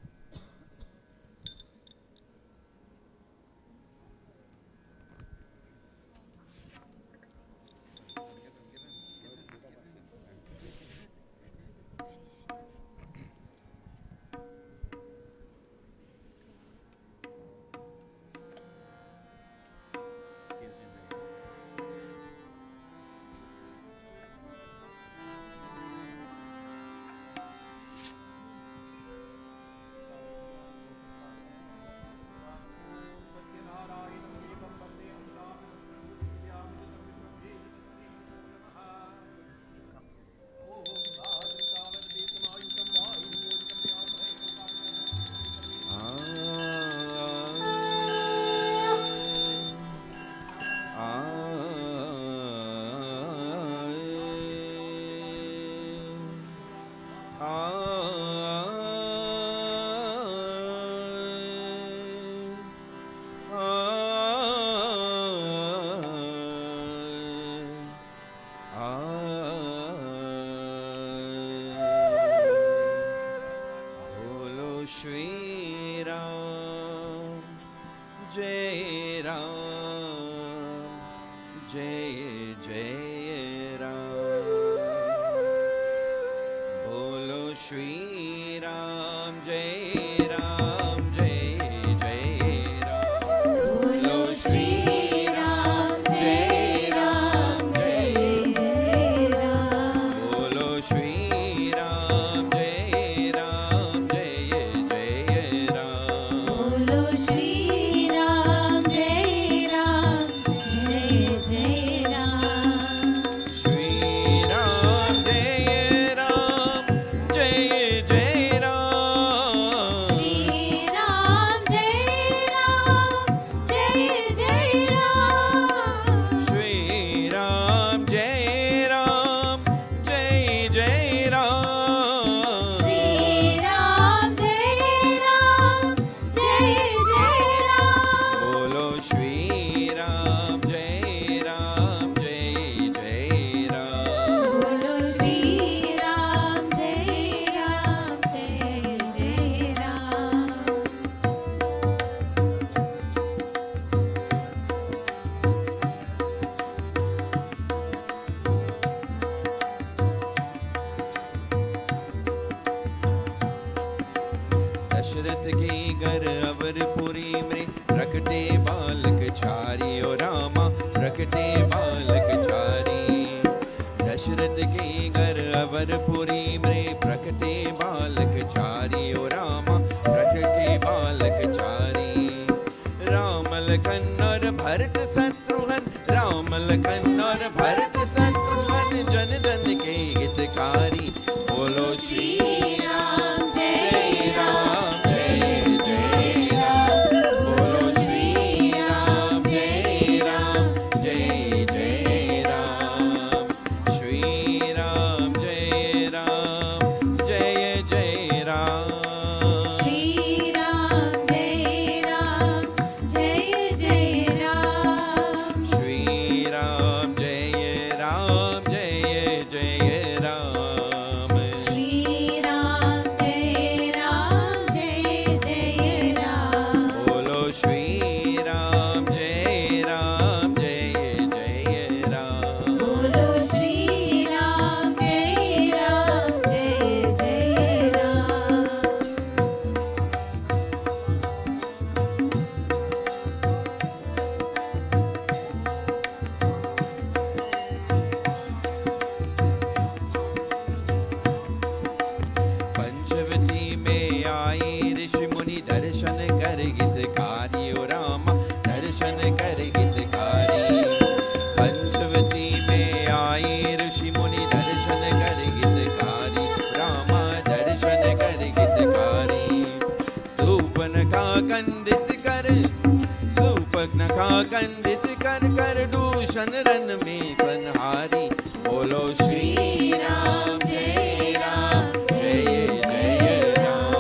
कंदित कर कर दूषण run में संहारी। बोलो श्री राम जय राम जय जय राम।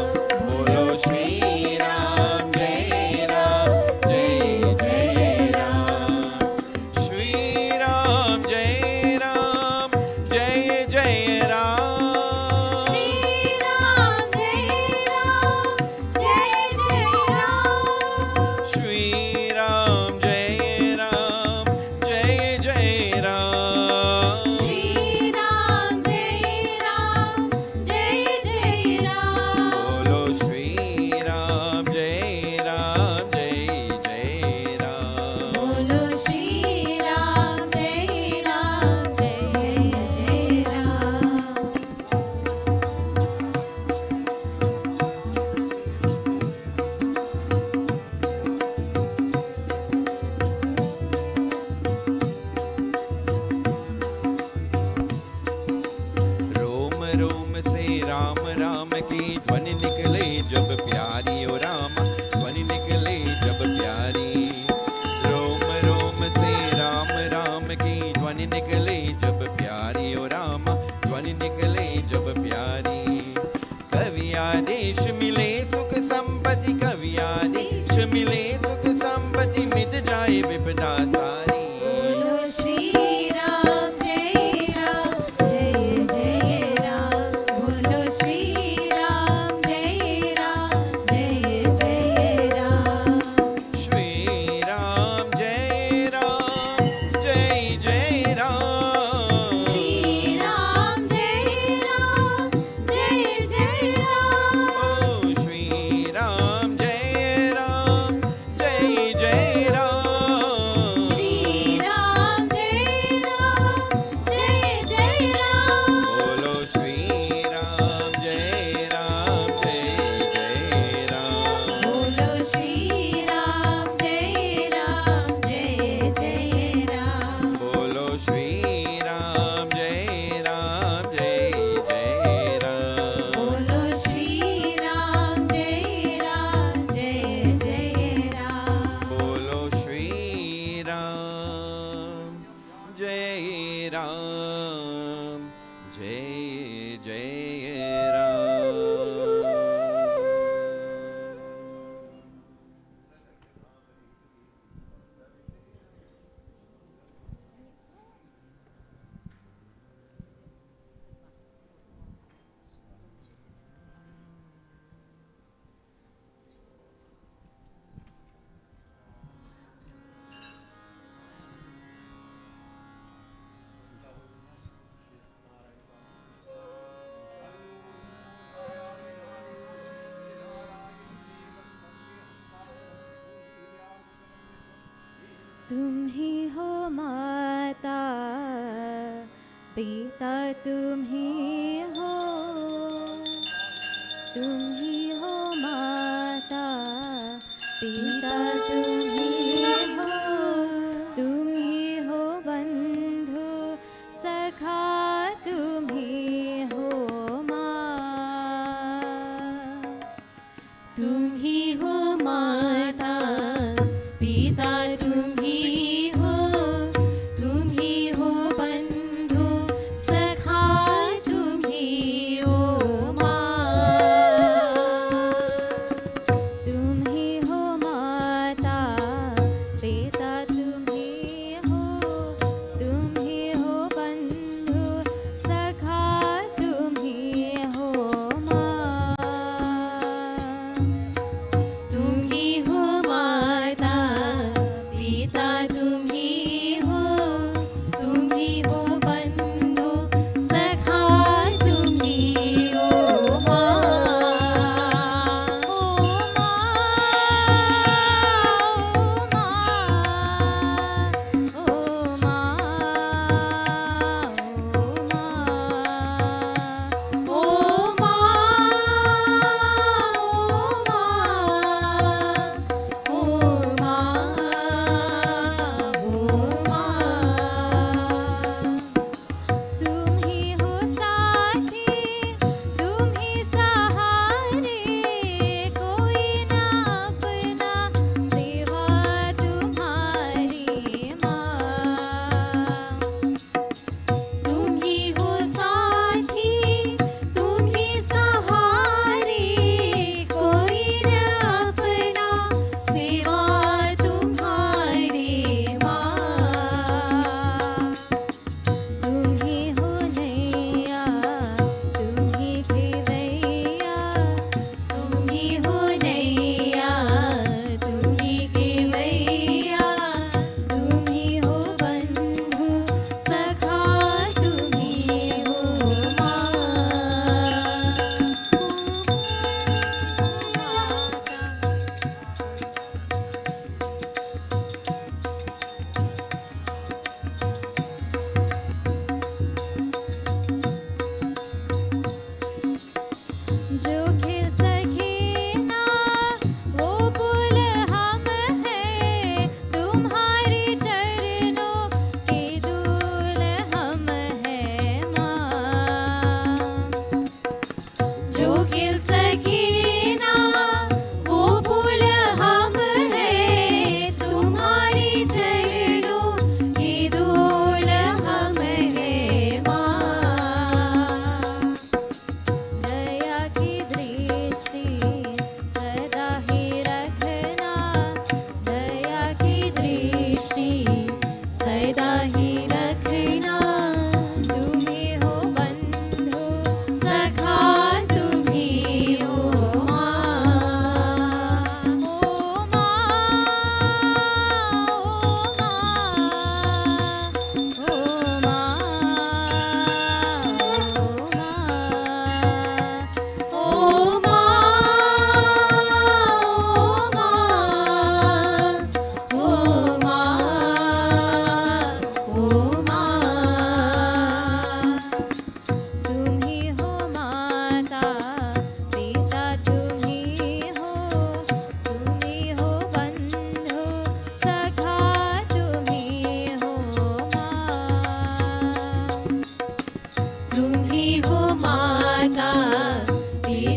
बोलो श्री राम जय राम जय जय राम। श्री राम जय राम जय जय राम। श्री राम जय राम जय जय राम। श्री राम जय राम जय जय राम। श्री राम जय राम जय जय राम। बोलो श्री राम जय राम जय जय राम। बोलो श्री राम जय राम जय जय राम। रोम रोम से राम राम की ध्वनि निकले जब प्यारी ओ राम, ध्वनि निकले जब प्यारी। रोम रोम से राम राम की ध्वनि निकले जब प्यारी ओ राम, ध्वनि निकले जब प्यारी। कवि आदेश मिले सुख संपत्ति, कवि आदेश मिले सुख संपत्ति, मिट जाए विपदा सारी। बोलो श्री राम जय राम जय जय राम। बोलो श्री राम जय राम जय जय राम। श्री राम जय राम जय जय राम। श्री राम जय राम जय जय राम। ओ श्री राम जय राम जय जय राम। श्री राम जय राम जय जय राम। बोलो श्री राम जय राम जय जय राम। बोलो श्री राम जय राम जय जय राम। बोलो श्री राम जय राम जय जय राम। बोलो श्री राम जय राम जय जय राम। बोलो श्री राम जय राम जय जय राम। तुम ही हो माता पिता, तुम ही हो। तुम ही हो माता पिता, तुम ही हो। तुम ही हो बंधु सखा, तुम ही हो माँ। तुम ही हो माता पिता, तुम ही हो। तुम ही हो बंधु सखा, तुम ही हो माँ। तुम ही हो माता पिता, तुम ही हो। तुम ही हो बंधु सखा, तुम ही हो माँ। तुम ही हो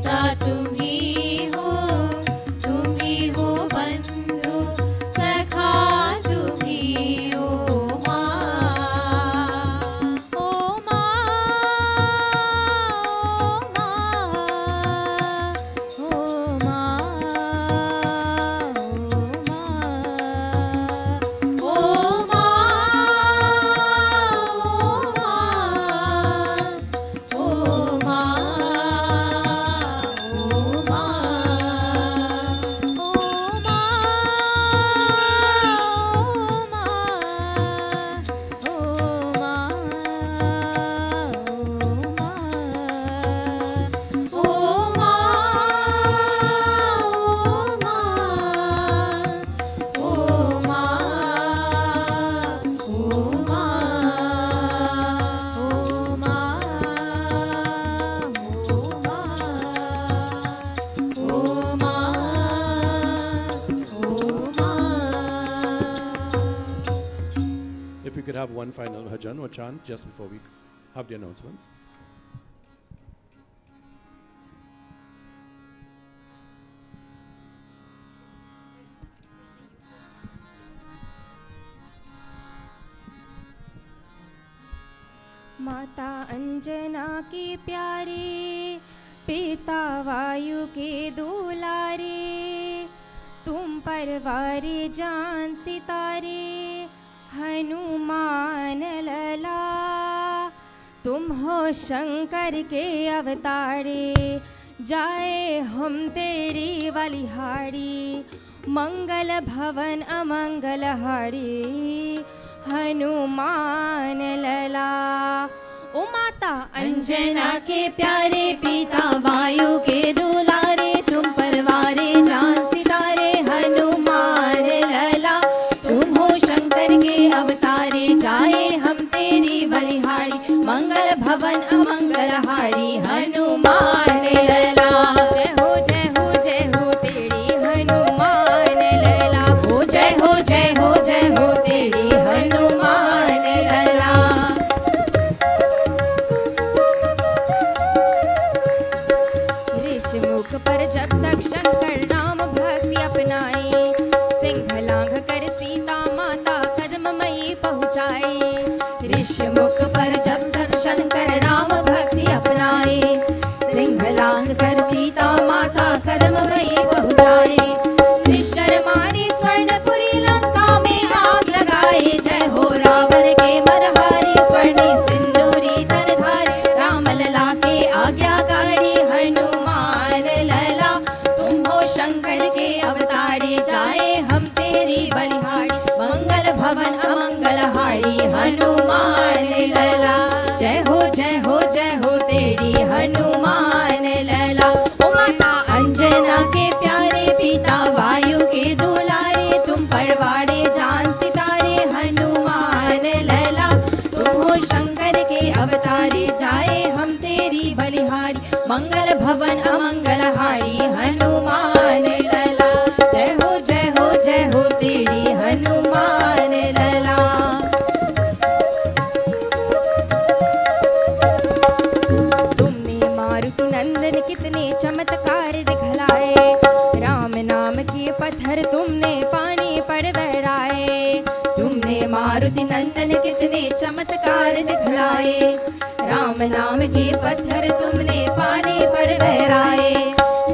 पिता तुम ही हो बंधु सखा तुम ही हो If we could have one final bhajan or chant just before we have the announcements. माता अंजना के प्यारे, पिता वायु के दुलारे, तुम परवारे जान सितारे, हनुमान लला। तुम हो शंकर के अवतारे, जाए हम तेरी बलिहारी, मंगल भवन अमंगल हारी, हनुमान लला। ओ माता अंजना के प्यारे, पिता वायु के दुलारे, तुम परवारे जान सितारे, हनुमान लला। तुम हो शंकर के अवतारे, जाए हम तेरी बलिहारी, मंगल भवन अमंगल हारी, हनुमान लला। जय हो जय हो जय हो तेरी हनुमान लला, हो जय हो जय हो जय हो तेरी हनुमान लला। ऋषिमुख पर जब तक शंकर राम भक्ति अपनाए, सिंह लांघ कर सीता माता कदम मई पहुँचाए। ऋषिमुख पर जब तक शंकर राम भक्ति अपनाए, सिंह लांघ कर सीता माता कदम मई पहुँचाए। निश्चर मारी स्वर्णपुरी लंका में आग लगाए, जय हो रावण के मरहारी, स्वर्णी सिंदूरी तनधारी, राम लला के आज्ञाकारी, हनुमान लला। तुम हो शंकर के अवतारे, जाए हम तेरी बलिहारी, मंगल भवन अमंगल हारी, हनुमान लला। जय हो जय हो जय हो तेरी हनुमान लला। ओ माता अंजना के प्यारे, पिता वायु के दुलारे, तुम परवारे जान सितारे, हनुमान लला। तुम हो शंकर के अवतारे, जाए हम तेरी बलिहारी, मंगल भवन अमंगल हारी, हनुमान लला। जय हो जय हो तेरी हनुमान लला। तुमने मारुति नंदन कितने चमत्कार दिखलाए, राम नाम के पत्थर तुमने पानी पर बहराए। तुमने मारुति नंदन कितने चमत्कार दिखलाए, राम नाम के पत्थर तुमने पानी पर बहराए।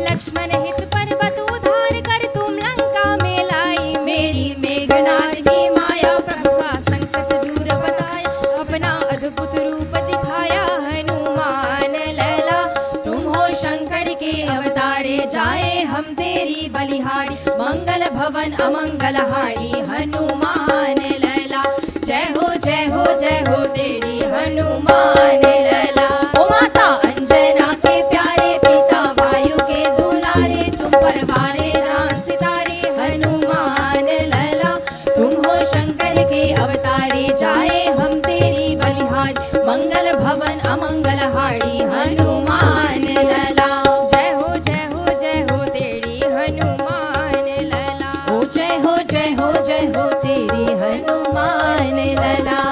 लक्ष्मण हित पर्वत उधार कर तुम लंका में लाई, मेरी मेघनाद की माया प्रभु का संकट दूर बताया, अपना अद्भुत रूप दिखाया, हनुमान लला। तुम हो शंकर के अवतारे, जाए हम तेरी बलिहारी, मंगल भवन अमंगल हारी, हनुमान लला। जय हो जय हो तेरी हनुमान लला। ओ माता अंजना के प्यारे, पिता वायु के दुलारे, तुम परवारे जान सितारे, हनुमान लला। तुम हो शंकर के अवतारे, जाए हम तेरी बलिहारी, मंगल भवन अमंगल हारी, हनुमान लला। जय हो तेरी हनुमान लला। ओ जय हो तेरी हनुमान लला।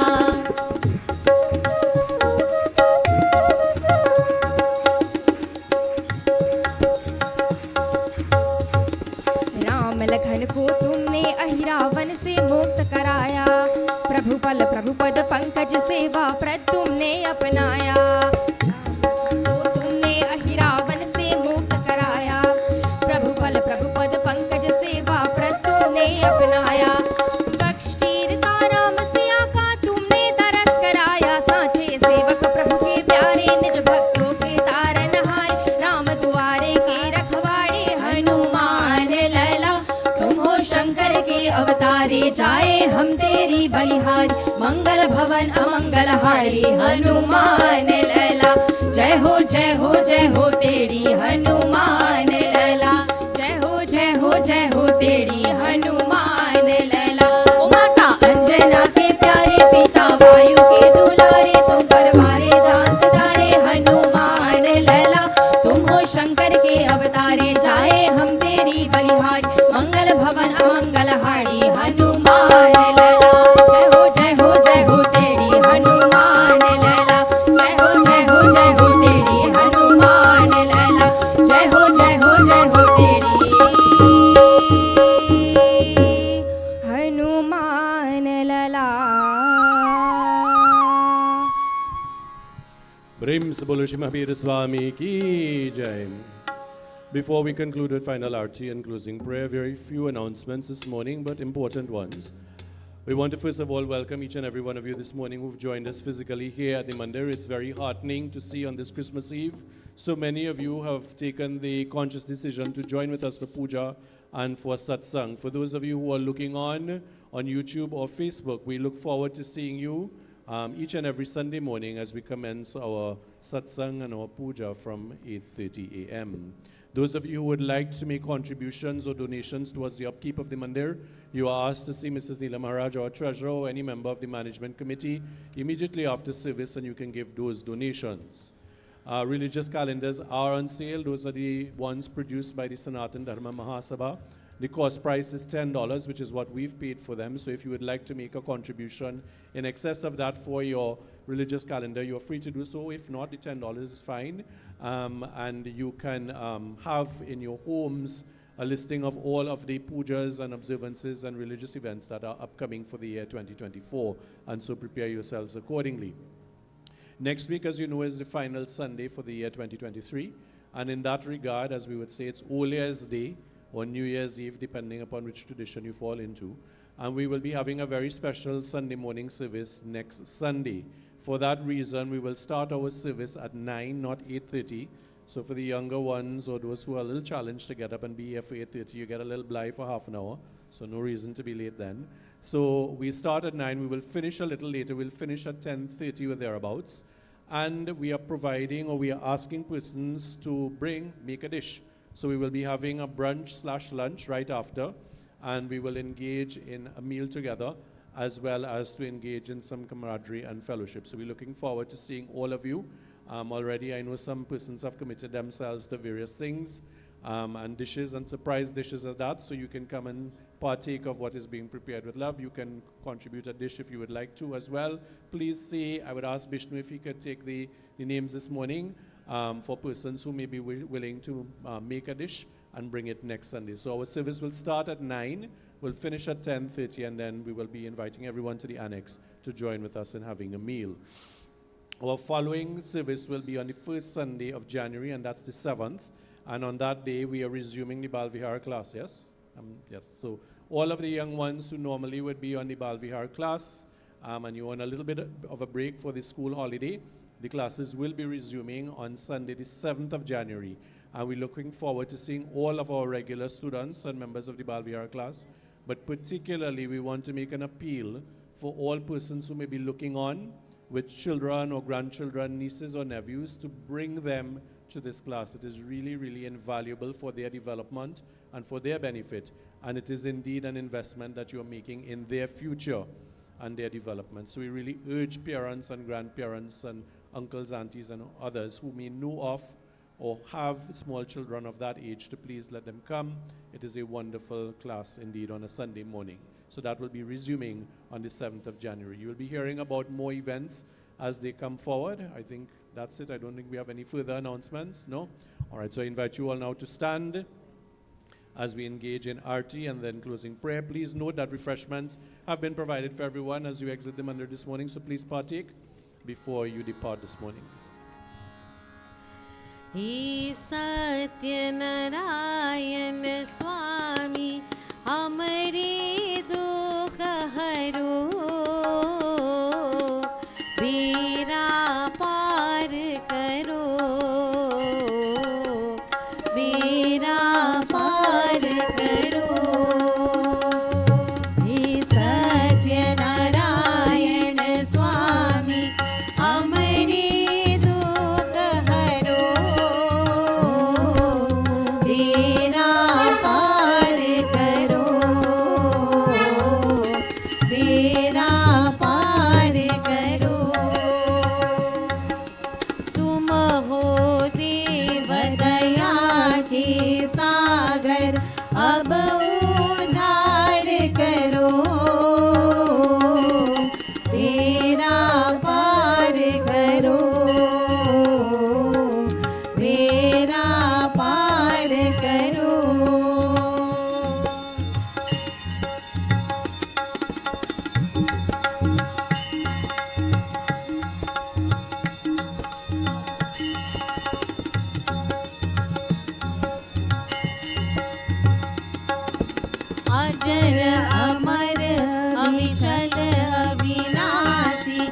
कालघन को तुमने अहिरावन से मुक्त कराया। प्रभु पल प्रभु पद पंकज सेवा प्रद तुमने अपनाया। को तुमने अहिरावन से मुक्त कराया। प्रभु पल प्रभु पद पंकज सेवा प्रद तुमने अपनाया। बख्श तीरता राम सिया का तुमने तरस कराया। सांचे सेवक प्रभु के प्यारे निज भक्तों के तारनहार। राम दुआरे के रखवारे हनुमान लैला। तुम हो शंकर के अवतारे जाए हम तेरी बलिहार। मंगल भवन अमंगल हारी हनुमान लैला। जय हो जय हो जय हो तेरी हनुमान लैला। जय हो जय हो जय हो तेरी हनुमान लैला। ओ माता अंजना के प्यारे पिता वायु के दुलारे। तुम परवारे जान सितारे हनुमान लैला। तुम हो शंकर के अवतारे जाए हम तेरी बलिहार। मंगल भवन अमंगल हारी हनुमान लैला। जय हो जय हो जय हो तेरी हनुमान लैला। जय हो जय हो जय हो तेरी हनुमान लैला। जय हो जय हो जय हो तेरी हनुमान लैला। प्रेम से बोलो श्री महावीर स्वामी की जय. Before we conclude with final arti and closing prayer, very few announcements this morning, but important ones. We want to first of all welcome each and every one of you this morning who've joined us physically here at the Mandir. It's very heartening to see on this Christmas Eve so many of you have taken the conscious decision to join with us for puja and for satsang. For those of you who are looking on YouTube or Facebook, we look forward to seeing you each and every Sunday morning as we commence our satsang and our puja from 8:30 a.m. Those of you who would like to make contributions or donations towards the upkeep of the Mandir, you are asked to see Mrs. Neela Maharaj, our treasurer, or any member of the management committee immediately after service, and you can give those donations. Religious calendars are on sale. Those are the ones produced by the Sanatan Dharma Mahasabha. The cost price is $10, which is what we've paid for them. So if you would like to make a contribution in excess of that for your religious calendar, you're free to do so. If not, the $10 is fine. And you can have in your homes a listing of all of the pujas and observances and religious events that are upcoming for the year 2024. And so prepare yourselves accordingly. Next week, as you know, is the final Sunday for the year 2023. And in that regard, as we would say, it's Old Year's Day or New Year's Eve, depending upon which tradition you fall into. And we will be having a very special Sunday morning service next Sunday. For that reason, we will start our service at 9, not 8:30. So for the younger ones or those who are a little challenged to get up and be here for 8:30, you get a little bly for half an hour. So no reason to be late then. So we start at 9. We will finish a little later. We'll finish at 10:30 or thereabouts. And we are providing, or we are asking persons to make a dish. So we will be having a brunch/lunch right after, and we will engage in a meal together, as well as to engage in some camaraderie and fellowship. So we're looking forward to seeing all of you. Already I know some persons have committed themselves to various things and dishes and surprise dishes at that, so you can come and partake of what is being prepared with love. You can contribute a dish if you would like to as well. Please say, I would ask Vishnu if he could take the names this morning for persons who may be willing to make a dish and bring it next Sunday. So our service will start at 9, we'll finish at 10:30, and then we will be inviting everyone to the annex to join with us in having a meal. Our following service will be on the first Sunday of January, and that's the 7th. And on that day, we are resuming the Balvihar class, yes? Yes. So all of the young ones who normally would be on the Balvihar class, and you want a little bit of a break for the school holiday, the classes will be resuming on Sunday, the 7th of January. And we're looking forward to seeing all of our regular students and members of the Balvihar class. But particularly, we want to make an appeal for all persons who may be looking on with children or grandchildren, nieces or nephews, to bring them to this class. It is really, really invaluable for their development and for their benefit. And it is indeed an investment that you're making in their future and their development. So we really urge parents and grandparents and uncles, aunties, and others who may know of or have small children of that age to please let them come. It is a wonderful class indeed on a Sunday morning. So that will be resuming on the 7th of January. You will be hearing about more events as they come forward. I think that's it. I don't think we have any further announcements. No? All right, so I invite you all now to stand as we engage in arti and then closing prayer. Please note that refreshments have been provided for everyone as you exit the mandir this morning, so please partake before you depart this morning. हे सत्यनारायण स्वामी हमारे दुख हरो बेड़ा पार करो बेड़ा पार करो हे सत्यनारायण स्वामी हमारे दुख हरो बेड़ा पार करो बेड़ा पार करो तुम हो देव दया के सागर अब उद्धार करो बेड़ा पार करो बेड़ा पार करो अजर अमर अविचल अविनाशी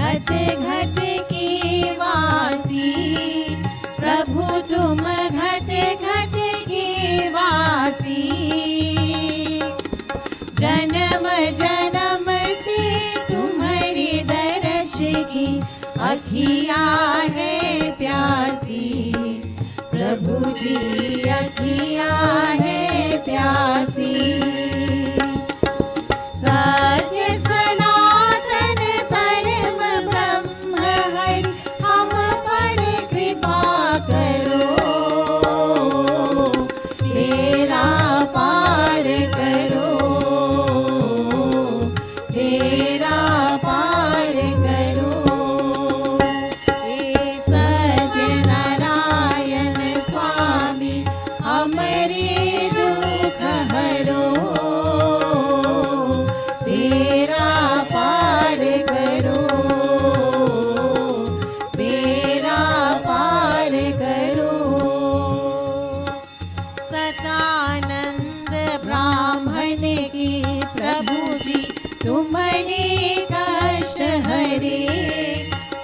घट घट की वासी प्रभु तुम घट घट की वासी जन्म जन्म से तुम्हारी दर्श की अखिया है प्यासी प्रभु जी अखिया है प्यासी सत्य सनातन परम ब्रह्म हरि हम पर कृपा करो बेड़ा पार करो बेड़ा पार करो हे सत्यनारायण स्वामी हमारे दुख हरो बेड़ा पार करो बेड़ा पार करो सतानंद ब्राह्मण की प्रभु जी तुम्हारे कष्ट हरे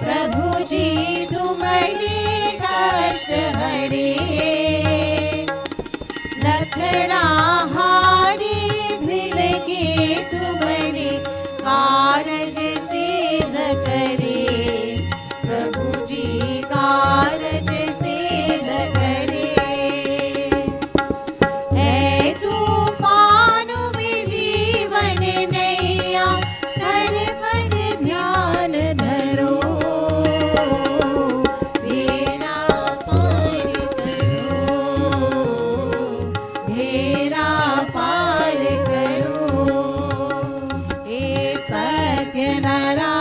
प्रभु जी तुम्हारे कष्ट हरे लखड़ा हारी भिल के तुम्हारे कारज सिद्ध करे प्रभु जी कारज सिद्ध करे है तूफान में जीवन नैया कर पद ध्यान धरो बेड़ा पार करो बेड़ा पार करो हे सत्यनारायण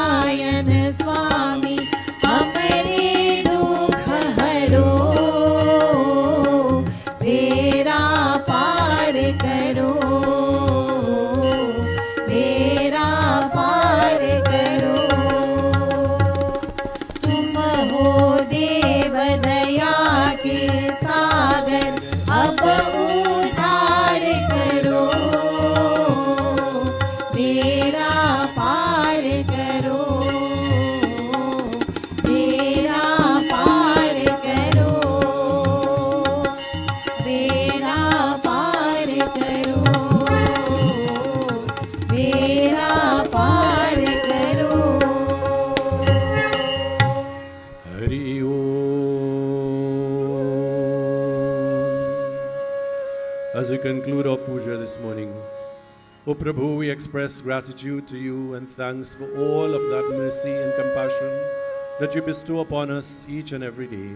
स्वामी हमारे दुख हरो बेड़ा पार करो बेड़ा पार करो तुम हो देव दया के सागर अब उद्धार करो बेड़ा पार करो बेड़ा पार करो बेड़ा पार करो बेड़ा पार करो Hari Om. As we conclude our puja this morning, O Prabhu, we express gratitude to you and thanks for all of that mercy and compassion that you bestow upon us each and every day.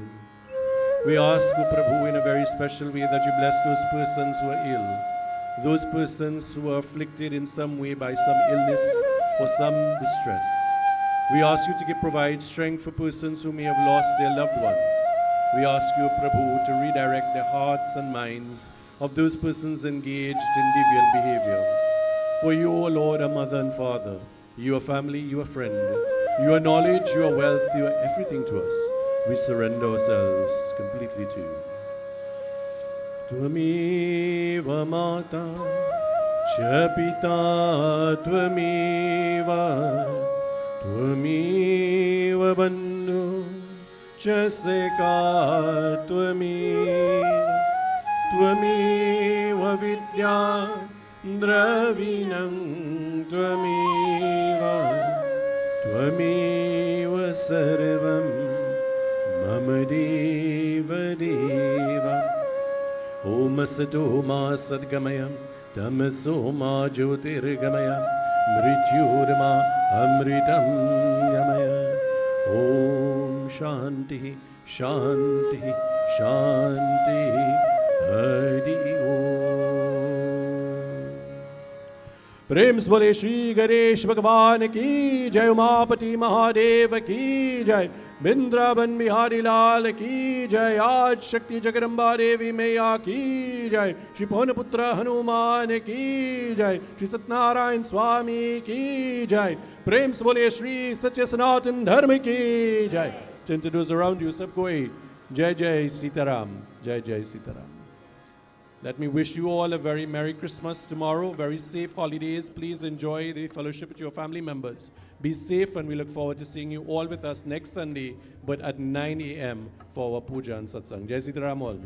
We ask, O Prabhu, in a very special way that you bless those persons who are ill, those persons who are afflicted in some way by some illness or some distress. We ask you to provide strength for persons who may have lost their loved ones. We ask you, Prabhu, to redirect their hearts and minds of those persons engaged in deviant behavior. For you, O Lord, are mother and father. You are family, you are friend. You are knowledge, you are wealth, you are everything to us. We surrender ourselves completely to you. Tvameva Mata, Cha Pita, Tvameva, Tvameva Bandhu, Cha Seka, Tvameva, Tvameva Vidya, Dravinam, Tvameva, Tvameva Sarvam, Mama Deva Deva. Om Sato Ma Sadgamaya, Tamaso Ma Jyotirgamaya, Mrityurma Amritam Yamaya. Om Shanti, Shanti, Shanti, Hari Om. प्रेम से बोले श्री गणेश भगवान की जय, उमापति महादेव की जय, वृंदावन बिहारी लाल की जय, आज शक्ति जगदम्बा देवी मैया की जय, श्री पवन पुत्र हनुमान की जय, श्री सत्यनारायण स्वामी की जय, प्रेम से बोले श्री सच्चे सनातन धर्म की जय. To those around you, सब कोई जय जय सीताराम, जय जय Sitaram. Let me wish you all a very Merry Christmas tomorrow, very safe holidays. Please enjoy the fellowship with your family members. Be safe, and we look forward to seeing you all with us next Sunday, but at 9 a.m. for our puja and satsang. Jai Sitaram all.